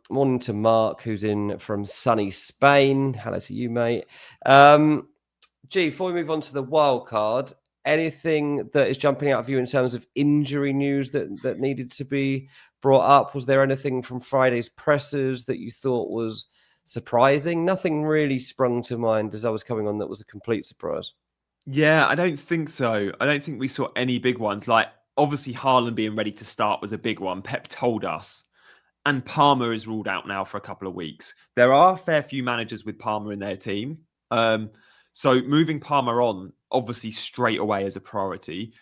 Morning to Mark, who's in from sunny Spain. Hello to you, mate. G, before we move on to the wild card, anything that is jumping out of you in terms of injury news that needed to be brought up? Was there anything from Friday's pressers that you thought was surprising? Nothing really sprung to mind as I was coming on that was a complete surprise. Yeah, I don't think so. I don't think we saw any big ones. Like, obviously, Haaland being ready to start was a big one. Pep told us. And Palmer is ruled out now for a couple of weeks. There are a fair few managers with Palmer in their team. So moving Palmer on, obviously, straight away as a priority.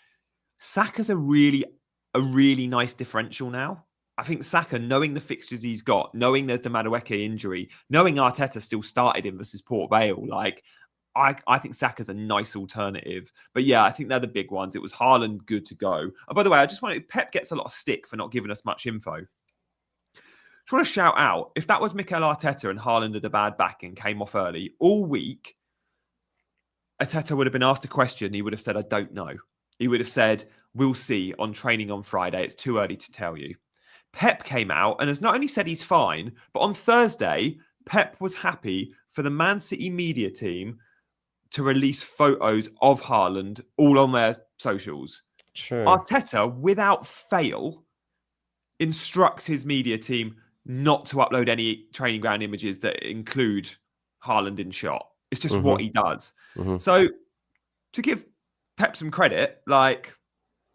Saka's a really nice differential now. I think Saka, knowing the fixtures he's got, knowing there's the Madueke injury, knowing Arteta still started him versus Port Vale, like, I think Saka's a nice alternative. But yeah, I think they're the big ones. It was Haaland good to go. Oh, by the way, I just wanted, Pep gets a lot of stick for not giving us much info. Just want to shout out, if that was Mikel Arteta and Haaland had a bad back and came off early, all week, Arteta would have been asked a question. He would have said, I don't know. He would have said, we'll see on training on Friday. It's too early to tell you. Pep came out and has not only said he's fine, but on Thursday, Pep was happy for the Man City media team to release photos of Haaland all on their socials. True. Arteta, without fail, instructs his media team not to upload any training ground images that include Haaland in shot. It's just what he does. So to give Pep some credit, like,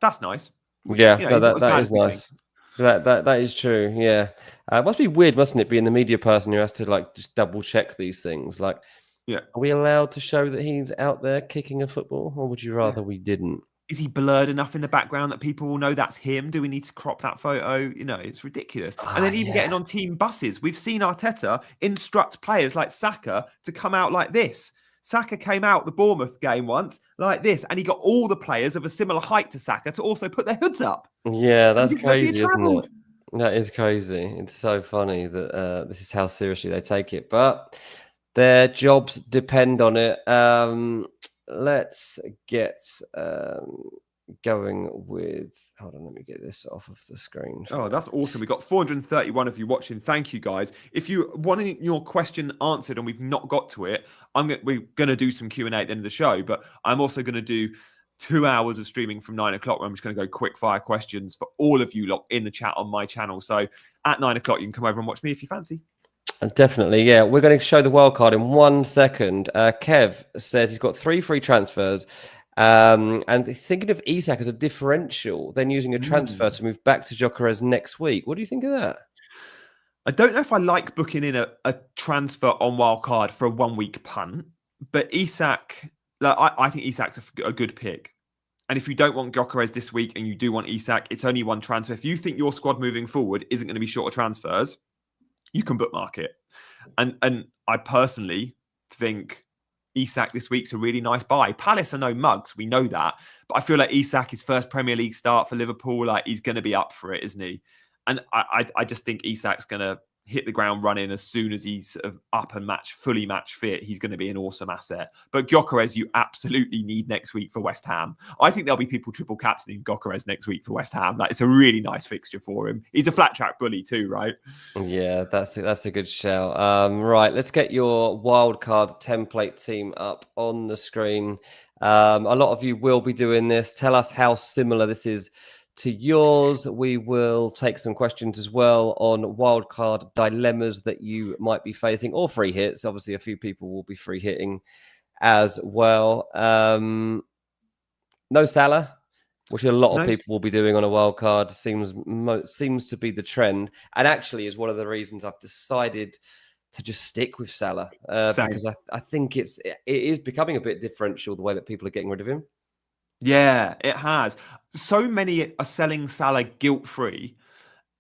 that's nice. Yeah, you know, that is nice. That is true. Yeah, it must be weird, mustn't it, being the media person who has to like just double check these things? Like, yeah, are we allowed to show that he's out there kicking a football, or would you rather we didn't? Is he blurred enough in the background that people will know that's him? Do we need to crop that photo? You know, it's ridiculous. And then even getting on team buses, we've seen Arteta instruct players like Saka to come out like this. Saka came out the Bournemouth game once like this, and he got all the players of a similar height to Saka to also put their hoods up. Yeah, that's crazy, isn't it? That is crazy. It's so funny that this is how seriously they take it, but their jobs depend on it. Let's get going with. Hold on, let me get this off of the screen. Oh, that's awesome. We've got 431 of you watching. Thank you, guys. If you want your question answered and we've not got to it, we're going to do some Q&A at the end of the show, but I'm also going to do 2 hours of streaming from 9 o'clock where I'm just going to go quick fire questions for all of you lot in the chat on my channel. So at 9 o'clock, you can come over and watch me if you fancy. Definitely, yeah. We're going to show the wildcard in 1 second. Kev says he's got 3 free transfers. And thinking of Isak as a differential, then using a transfer to move back to Gyökeres next week. What do you think of that? I don't know if I like booking in a transfer on wildcard for a 1 week punt, but Isak, I think Isak's a good pick. And if you don't want Gyökeres this week and you do want Isak, it's only 1 transfer. If you think your squad moving forward isn't going to be short of transfers, you can bookmark it. And I personally think Isak this week's a really nice buy. Palace are no mugs, we know that. But I feel like Isak, his first Premier League start for Liverpool, like he's going to be up for it, isn't he? And I just think Isak's going to hit the ground running as soon as he's sort of up and fully match fit. He's going to be an awesome asset. But Gyökeres, you absolutely need next week for West Ham. I think there'll be people triple captaining Gyökeres next week for West Ham. Like, it's a really nice fixture for him. He's a flat track bully too, right? Yeah, that's a good shout. Right, let's get your wildcard template team up on the screen. A lot of you will be doing this. Tell us how similar this is to yours. We will take some questions as well on wildcard dilemmas that you might be facing, or free hits. Obviously, a few people will be free hitting as well. No Salah, which a lot of people will be doing on a wildcard, seems to be the trend, and actually is one of the reasons I've decided to just stick with Salah because I think it is becoming a bit differential the way that people are getting rid of him. Yeah, it has. So many are selling Salah guilt-free.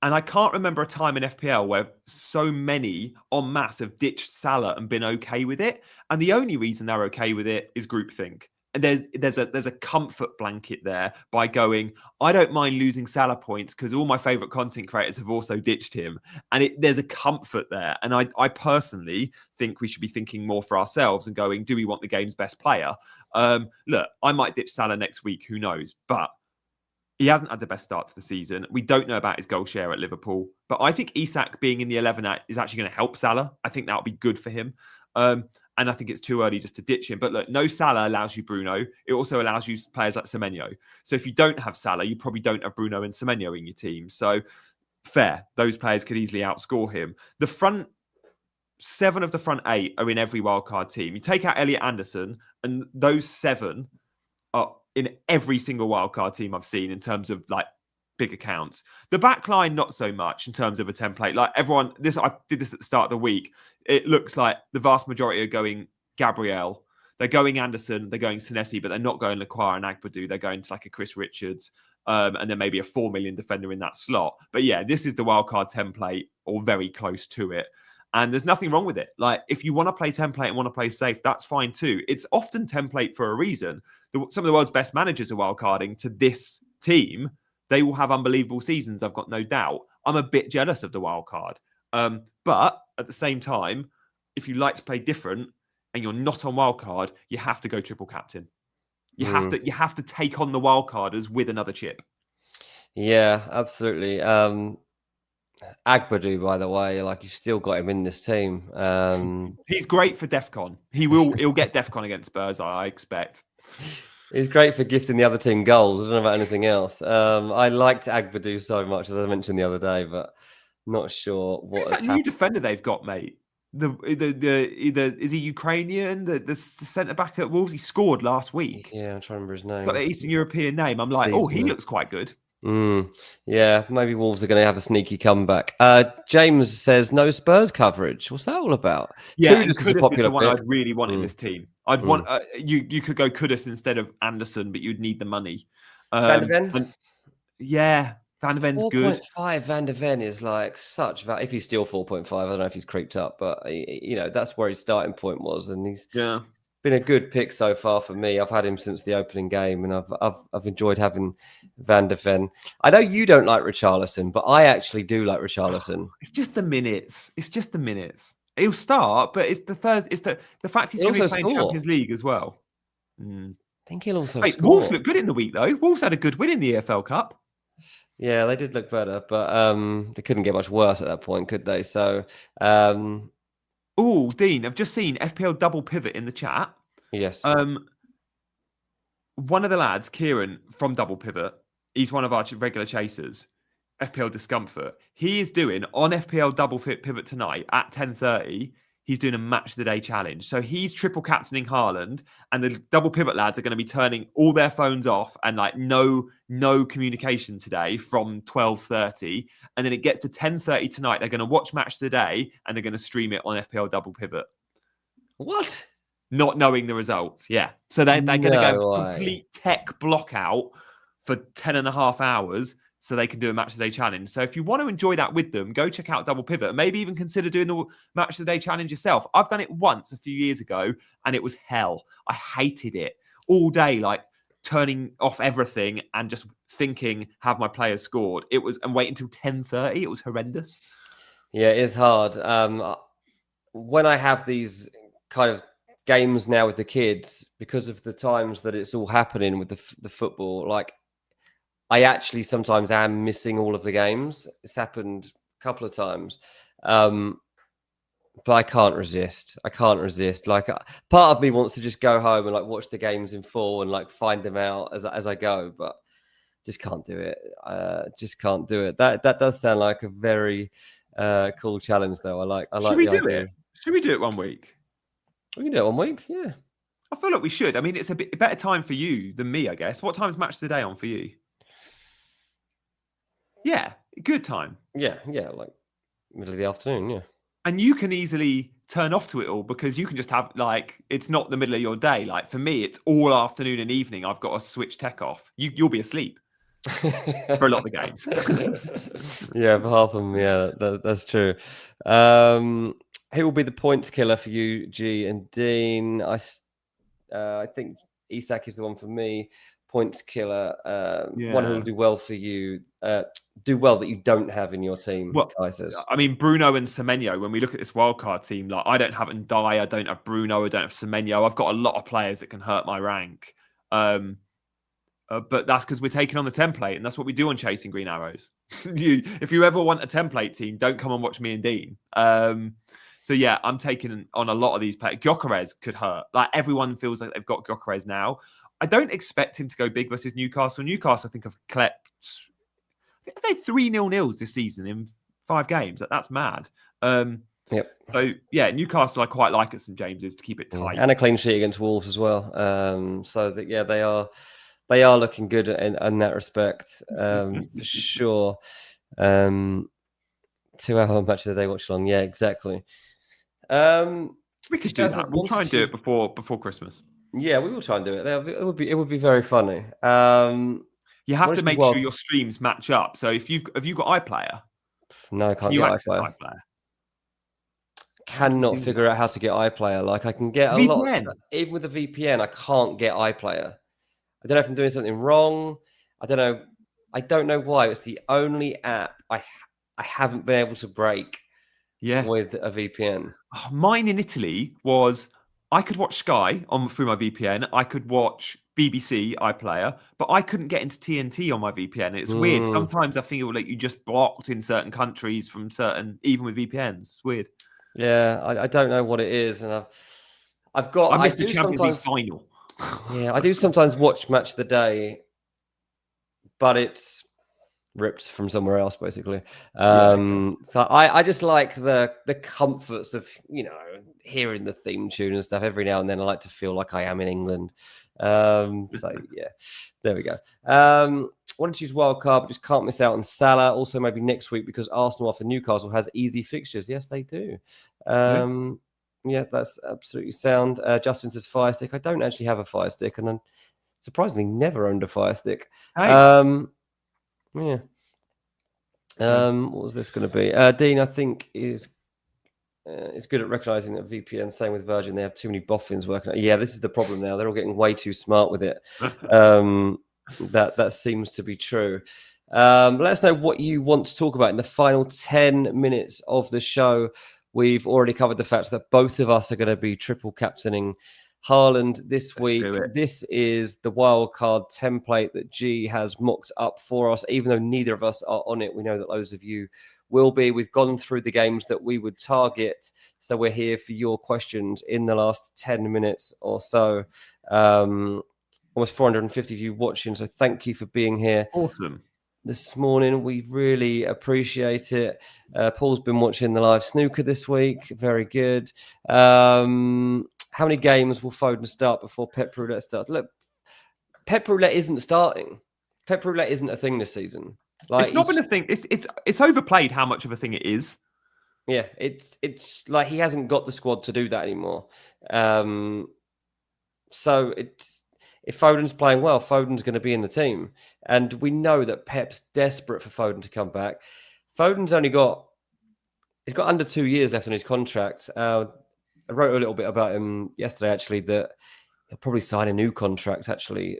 And I can't remember a time in FPL where so many en masse have ditched Salah and been okay with it. And the only reason they're okay with it is groupthink. And there's a comfort blanket there by going, I don't mind losing Salah points because all my favorite content creators have also ditched him. And there's a comfort there. And I personally think we should be thinking more for ourselves and going, do we want the game's best player? Look, I might ditch Salah next week. Who knows? But he hasn't had the best start to the season. We don't know about his goal share at Liverpool. But I think Isak being in the 11 is actually going to help Salah. I think that'll be good for him. And I think it's too early just to ditch him. But look, no Salah allows you Bruno. It also allows you players like Semenyo. So if you don't have Salah, you probably don't have Bruno and Semenyo in your team. So fair. Those players could easily outscore him. The front 7 of the front 8 are in every wildcard team. You take out Elliot Anderson, and those 7 are in every single wildcard team I've seen in terms of like big accounts. The back line, not so much in terms of a template. Like everyone, I did this at the start of the week. It looks like the vast majority are going Gabriel. They're going Anderson, they're going Senesi, but they're not going Lacroix and Agbadou. They're going to like a Chris Richards, and then maybe a 4 million defender in that slot. But yeah, this is the wildcard template or very close to it. And there's nothing wrong with it. Like if you want to play template and want to play safe, that's fine too. It's often template for a reason. Some of the world's best managers are wildcarding to this team. They will have unbelievable seasons, I've got no doubt. I'm a bit jealous of the wildcard. But at the same time, if you like to play different and you're not on wildcard, you have to go triple captain. You have to take on the wildcarders with another chip. Yeah, absolutely. Agbadou, by the way, like you've still got him in this team. He's great for DEFCON. He'll get DEFCON against Spurs, I expect. He's great for gifting the other team goals. I don't know about anything else. I liked Agbadou so much, as I mentioned the other day, but not sure what. Who's that new defender they've got, mate? Is he Ukrainian? The centre back at Wolves. He scored last week. Yeah, I'm trying to remember his name. He's got an Eastern European name. I'm like, he looks quite good. Yeah, maybe Wolves are going to have a sneaky comeback. James says no Spurs coverage. What's that all about? Yeah, Kudus is a popular the one pick. I'd really want in this team. I'd want you could go Kudus instead of Anderson, but you'd need the money. Van de Ven? Yeah, Van de Ven's good. 4.5 Van de Ven is like such value. If he's still 4.5, I don't know if he's creeped up, but that's where his starting point was, and he's been a good pick so far for me. I've had him since the opening game, and I've enjoyed having Van de Ven. I know you don't like Richarlison, but I actually do like Richarlison. It's just the minutes. He'll start, but it's the fact he's going to be playing Champions League as well. I think he'll also score. Wolves look good in the week though. Wolves had a good win in the EFL Cup. Yeah, they did look better, but they couldn't get much worse at that point, could they? So, Dean, I've just seen FPL double pivot in the chat. Yes. One of the lads, Kieran from Double Pivot, he's one of our regular chasers. FPL Discomfort. He is doing on FPL Double Pivot tonight at 10:30. He's doing a match of the day challenge. So he's triple captaining Haaland, and the Double Pivot lads are going to be turning all their phones off and like no communication today from 12:30. And then it gets to 10:30 tonight. They're going to watch match of the day and they're going to stream it on FPL Double Pivot. What? Not knowing the results. Yeah. So they're going to go complete tech block out for 10.5 hours so they can do a match of the day challenge. So if you want to enjoy that with them, go check out Double Pivot and maybe even consider doing the match of the day challenge yourself. I've done it once a few years ago and it was hell. I hated it all day, like turning off everything and just thinking, have my players scored? And wait until 10:30. It was horrendous. Yeah, it is hard. When I have these kind of games now with the kids, because of the times that it's all happening with the football, like I actually sometimes am missing all of the games. It's happened a couple of times. But I can't resist. Like part of me wants to just go home and like watch the games in full and like find them out as I go, but just can't do it. Just can't do it. That does sound like a very cool challenge though. I like Should we do it? Should we do it one week? We can do it one week, yeah. I feel like we should. I mean, it's a bit better time for you than me, I guess. What time's match of the day on for you? Yeah, good time. Yeah, like middle of the afternoon, yeah. And you can easily turn off to it all because you can just have like, it's not the middle of your day. Like for me, it's all afternoon and evening. I've got to switch tech off. You'll be asleep for a lot of the games. Yeah, for half of them, yeah, that's true. Who will be the points killer for you, G and Dean? I think Isak is the one for me. Points killer. One who will do well for you. Do well that you don't have in your team, Kai says. I mean, Bruno and Semenyo, when we look at this wildcard team, like I don't have Ndai, I don't have Bruno, I don't have Semenyo. I've got a lot of players that can hurt my rank. But that's because we're taking on the template, and that's what we do on Chasing Green Arrows. If you ever want a template team, don't come and watch me and Dean. So yeah, I'm taking on a lot of these players. Gyökeres could hurt. Like everyone feels like they've got Gyökeres now. I don't expect him to go big versus Newcastle. Newcastle, I think, have collect. They've 3-0 nils this season in 5 games. That's mad. Yep. So yeah, Newcastle I quite like at St James's to keep it Yeah. tight. And a clean sheet against Wolves as well. So that they are looking good in that respect, for sure. 2-hour match of the day watch along. Yeah, exactly. We could do that. We'll try and do it before Christmas. Yeah, we will try and do it. It would be very funny. You have to make sure your streams match up. So have you got iPlayer? No, I can't get iPlayer. Cannot figure out how to get iPlayer. Like I can get a lot of stuff. Even with the VPN, I can't get iPlayer. I don't know if I'm doing something wrong. I don't know why. It's the only app I haven't been able to break with a VPN. Mine in Italy was I could watch Sky through my VPN. I could watch BBC iPlayer, but I couldn't get into TNT on my VPN. It's weird. Sometimes I think it will let you just blocked in certain countries from even with VPNs. It's weird. Yeah, I don't know what it is, and I missed the Champions League final. Yeah, I do sometimes watch Match of the Day, but it's ripped from somewhere else, basically. So I just like the comforts of hearing the theme tune and stuff. Every now and then I like to feel like I am in England. So yeah, there we go. Wanted to use Wildcard, but just can't miss out on Salah. Also maybe next week because Arsenal after Newcastle has easy fixtures. Yes, they do. Yeah, that's absolutely sound. Justin says Fire Stick. I don't actually have a Fire Stick, and I'm surprisingly never owned a Fire Stick. Yeah. What was this going to be? Dean, I think, is good at recognizing that VPN. Same with Virgin. They have too many boffins working. Yeah, this is the problem now. They're all getting way too smart with it. That seems to be true. Let us know what you want to talk about in the final 10 minutes of the show. We've already covered the fact that both of us are going to be triple captaining Haaland this week. This is the wildcard template that G has mocked up for us. Even though neither of us are on it, we know that those of you will be. We've gone through the games that we would target. So we're here for your questions in the last 10 minutes or so. Almost 450 of you watching. So thank you for being here. Awesome. This morning, we really appreciate it. Paul's been watching the live snooker this week. Very good. How many games will Foden start before Pep Roulette starts? Look, Pep Roulette isn't starting. Pep Roulette isn't a thing this season. Like, it's not been a thing. It's overplayed how much of a thing it is. Yeah, it's like he hasn't got the squad to do that anymore. So if Foden's playing well, Foden's going to be in the team. And we know that Pep's desperate for Foden to come back. Foden's he's got under 2 years left on his contract. I wrote a little bit about him yesterday, actually, that he'll probably sign a new contract, actually,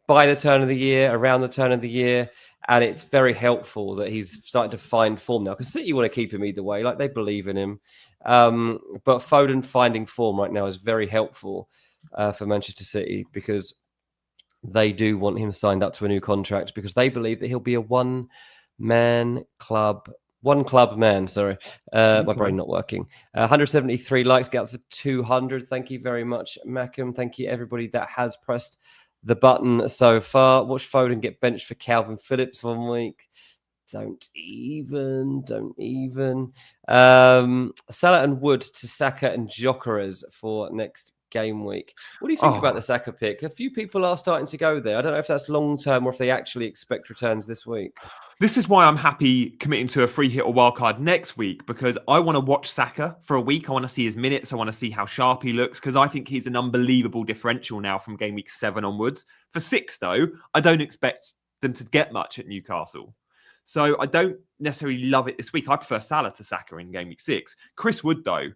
by the turn of the year, around the turn of the year. And it's very helpful that he's starting to find form now. Because City want to keep him either way. Like, they believe in him. But Foden finding form right now is very helpful for Manchester City, because they do want him signed up to a new contract, because they believe that he'll be a one club man. Sorry, my brain not working. 173 likes, get up for 200. Thank you very much, Mackham. Thank you everybody that has pressed the button so far. Watch Foden get benched for Calvin Phillips 1 week. Don't even. Salah and Wood to Saka and Gyökeres for next game week. What do you think about the Saka pick? A few people are starting to go there. I don't know if that's long term or if they actually expect returns this week. This is why I'm happy committing to a free hit or wildcard next week, because I want to watch Saka for a week. I want to see his minutes. I want to see how sharp he looks, because I think he's an unbelievable differential now from game week 7 onwards. For 6, though, I don't expect them to get much at Newcastle. So I don't necessarily love it this week. I prefer Salah to Saka in game week 6. Chris Wood, though,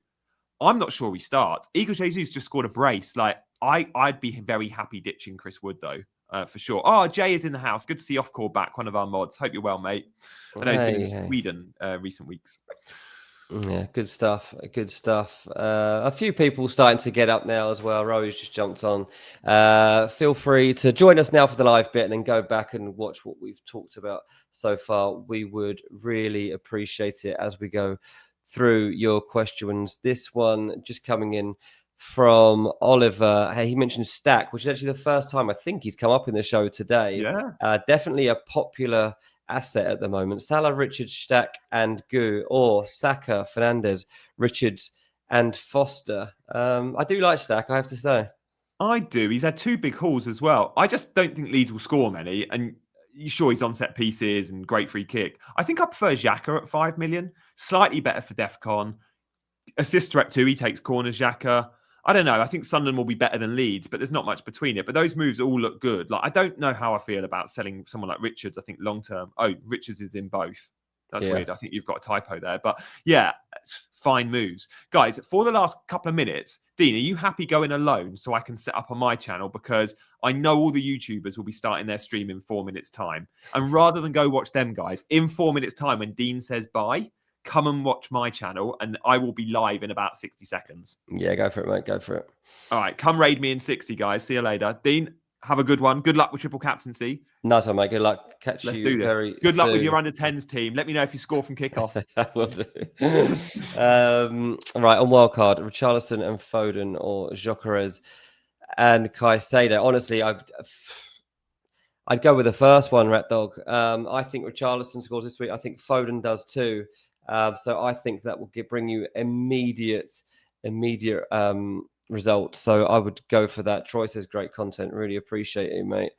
I'm not sure he starts. Igor Jesus just scored a brace. Like, I'd be very happy ditching Chris Wood, though, for sure. Oh, Jay is in the house. Good to see Off-Call back, one of our mods. Hope you're well, mate. I know he's been in Sweden recent weeks. Yeah, good stuff. Good stuff. A few people starting to get up now as well. Rose just jumped on. Feel free to join us now for the live bit and then go back and watch what we've talked about so far. We would really appreciate it as we go through your questions. This one just coming in from Oliver. Hey, he mentioned Stack, which is actually the first time I think he's come up in the show today. Yeah. Definitely a popular asset at the moment. Salah, Richards, Stack, and Gu, or Saka, Fernandez, Richards, and Foster. I do like Stack, I have to say. I do. He's had 2 big hauls as well. I just don't think Leeds will score many. And sure, he's on set pieces and great free kick. I think I prefer Xhaka at 5 million. Slightly better for DEFCON. Assist threat 2, he takes corners, Xhaka. I don't know. I think Sunderland will be better than Leeds, but there's not much between it. But those moves all look good. Like, I don't know how I feel about selling someone like Richards. I think long term. Oh, Richards is in both. That's weird. I think you've got a typo there. But yeah, fine moves. Guys, for the last couple of minutes, Dean, are you happy going alone so I can set up on my channel? Because I know all the YouTubers will be starting their stream in 4 minutes' time. And rather than go watch them, guys, in 4 minutes' time, when Dean says bye, come and watch my channel and I will be live in about 60 seconds. Yeah, go for it, mate. Go for it. All right, come raid me in 60, guys. See you later. Dean, have a good one. Good luck with triple captaincy. Nice one, mate. Good luck. Let's do this. Very good luck soon. with your under-10s team. Let me know if you score from kickoff. Will do. Right, on Wildcard, Richarlison and Foden, or Gyökeres and Caicedo. Honestly, I'd go with the first one, Rat Dog. I think Richarlison scores this week. I think Foden does too. So I think that will bring you immediate results. So I would go for that. Troy says great content. Really appreciate it, mate.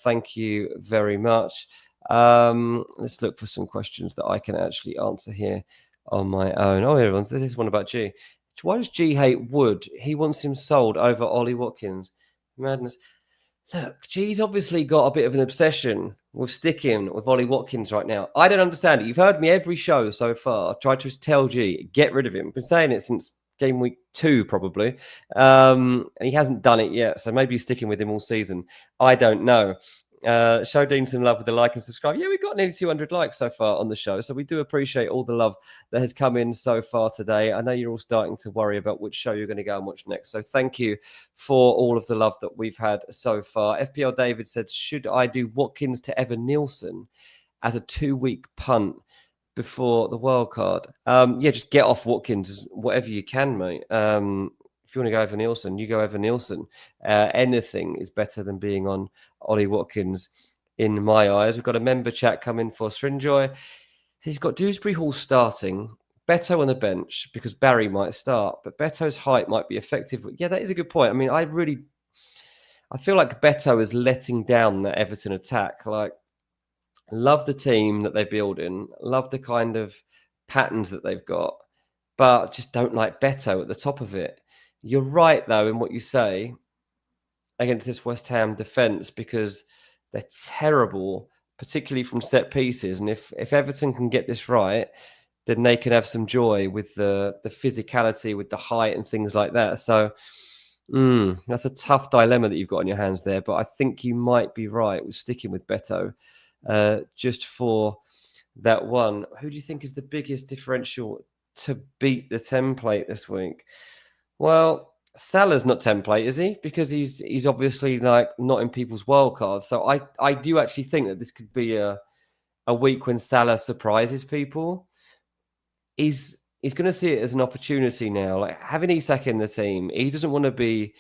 Thank you very much. Let's look for some questions that I can actually answer here on my own. Oh, everyone's. This is one about G. Why does G hate Wood? He wants him sold over Ollie Watkins. Madness. Look, G's obviously got a bit of an obsession with sticking with Ollie Watkins right now. I don't understand it. You've heard me every show so far. I've tried to tell G, get rid of him. I've been saying it since game week 2, probably. And he hasn't done it yet. So maybe he's sticking with him all season. I don't know. Show Dean some love with the like and subscribe. Yeah, we've got nearly 200 likes so far on the show. So we do appreciate all the love that has come in so far today. I know you're all starting to worry about which show you're going to go and watch next. So thank you for all of the love that we've had so far. FPL David said, should I do Watkins to Evan Nielsen as a 2-week punt before the wild card? Yeah, just get off Watkins, whatever you can, mate. If you want to go over Nielsen, you go over Nielsen. Anything is better than being on Ollie Watkins, in my eyes. We've got a member chat coming for Strinjoy. He's got Dewsbury Hall starting, Beto on the bench because Barry might start, but Beto's height might be effective. But yeah, that is a good point. I mean, I feel like Beto is letting down the Everton attack. Like, love the team that they're building, love the kind of patterns that they've got, but just don't like Beto at the top of it. You're right, though, in what you say against this West Ham defence, because they're terrible, particularly from set pieces. And if Everton can get this right, then they can have some joy with the physicality, with the height and things like that. So that's a tough dilemma that you've got on your hands there. But I think you might be right with sticking with Beto just for that one. Who do you think is the biggest differential to beat the template this week? Well, Salah's not template, is he? Because he's obviously like not in people's wild cards. So I do actually think that this could be a week when Salah surprises people. He's going to see it as an opportunity now. Like, having Isak in the team, he doesn't want to be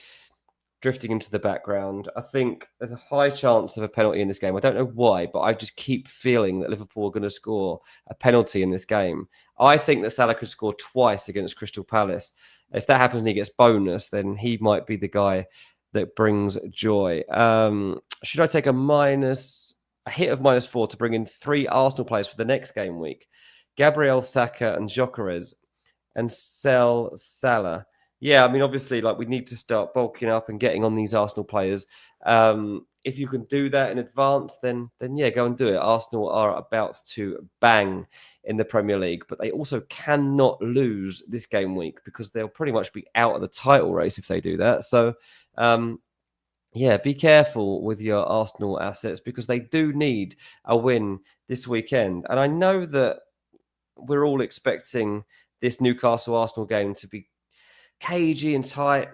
drifting into the background. I think there's a high chance of a penalty in this game. I don't know why, but I just keep feeling that Liverpool are going to score a penalty in this game. I think that Salah could score twice against Crystal Palace. If that happens and he gets bonus, then he might be the guy that brings joy. Should I take a hit of -4 to bring in 3 Arsenal players for the next game week? Gabriel, Saka and Gyökeres, and sell Salah. Yeah, I mean, obviously, like, we need to start bulking up and getting on these Arsenal players. If you can do that in advance, then yeah, go and do it. Arsenal are about to bang in the Premier League, but they also cannot lose this game week because they'll pretty much be out of the title race if they do that. So, yeah, be careful with your Arsenal assets because they do need a win this weekend. And I know that we're all expecting this Newcastle-Arsenal game to be cagey and tight.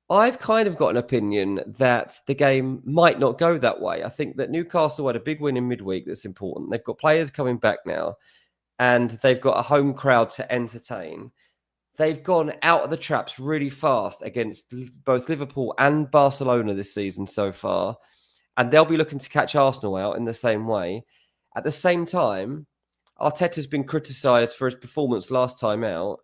I've kind of got an opinion that the game might not go that way. I think that Newcastle had a big win in midweek that's important. They've got players coming back now, and they've got a home crowd to entertain. They've gone out of the traps really fast against both Liverpool and Barcelona this season so far, and they'll be looking to catch Arsenal out in the same way. At the same time, Arteta's been criticised for his performance last time out.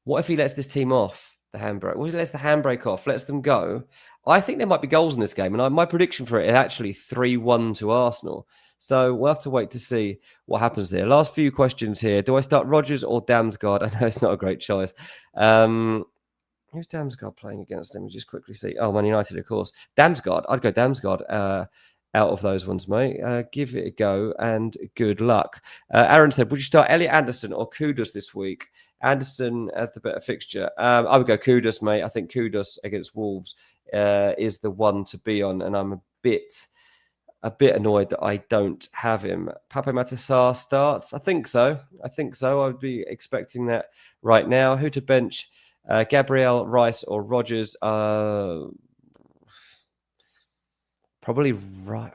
What if he lets this team off the handbrake? What if he lets the handbrake off, lets them go? I think there might be goals in this game. And my prediction for it is actually 3-1 to Arsenal. So we'll have to wait to see what happens there. Last few questions here. Do I start Rodgers or Damsgaard? I know it's not a great choice. Who's Damsgaard playing against? Let me just quickly see. Oh, Man United, of course. Damsgaard. I'd go Damsgaard out of those ones, mate. Give it a go and good luck. Aaron said, would you start Elliot Anderson or Kudus this week? Anderson as the better fixture. I would go Kudus, mate. I think Kudus against Wolves is the one to be on, and I'm a bit annoyed that I don't have him. Pape Matar starts. I think so. I would be expecting that right now. Who to bench? Gabriel, Rice, or Rodgers? Probably right.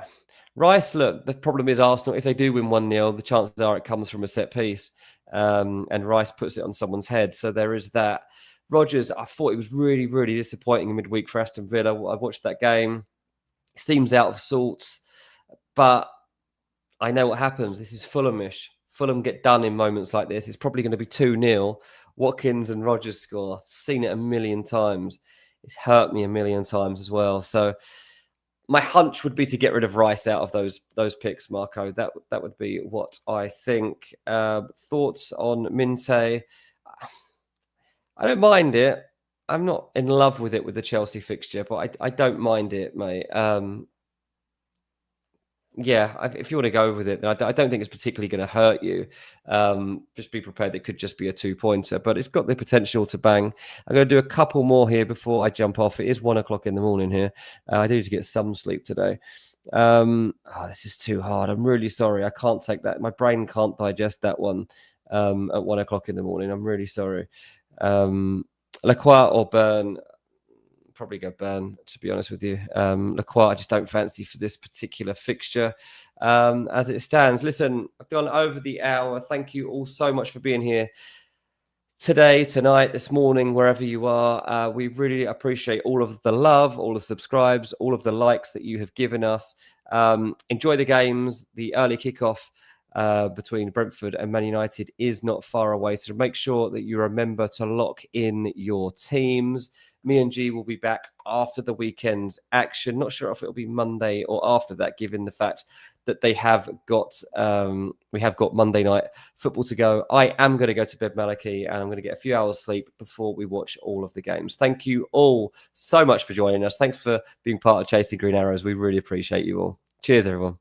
Rice. Look, the problem is Arsenal. If they do win 1-0, the chances are it comes from a set piece. And Rice puts it on someone's head. So there is that. Rodgers, I thought it was really, really disappointing in midweek for Aston Villa. I watched that game. Seems out of sorts. But I know what happens. This is Fulhamish. Fulham get done in moments like this. It's probably going to be 2-0. Watkins and Rodgers score. Seen it a million times. It's hurt me a million times as well. So my hunch would be to get rid of Rice out of those picks, Marco. That would be what I think. Thoughts on Minte? I don't mind it. I'm not in love with it with the Chelsea fixture, but I don't mind it, mate. If you want to go with it, then I don't think it's particularly going to hurt you. Just be prepared. It could just be a 2-pointer, but it's got the potential to bang. I'm going to do a couple more here before I jump off. It is 1 o'clock in the morning here. I do need to get some sleep today. This is too hard. I'm really sorry. I can't take that. My brain can't digest that one at 1 o'clock in the morning. I'm really sorry. Lacroix or Burn? Probably go Burn, to be honest with you. Lacroix, I just don't fancy for this particular fixture as it stands. Listen, I've gone over the hour. Thank you all so much for being here today, tonight, this morning, wherever you are. We really appreciate all of the love, all of the subscribes, all of the likes that you have given us. Enjoy the games. The early kickoff between Brentford and Man United is not far away. So make sure that you remember to lock in your teams. Me and G will be back after the weekend's action. Not sure if it'll be Monday or after that, given the fact that they have got we have got Monday night football to go. I am going to go to bed, Maliki, and I'm going to get a few hours sleep before we watch all of the games. Thank you all so much for joining us. Thanks for being part of Chasing Green Arrows. We really appreciate you all. Cheers, everyone.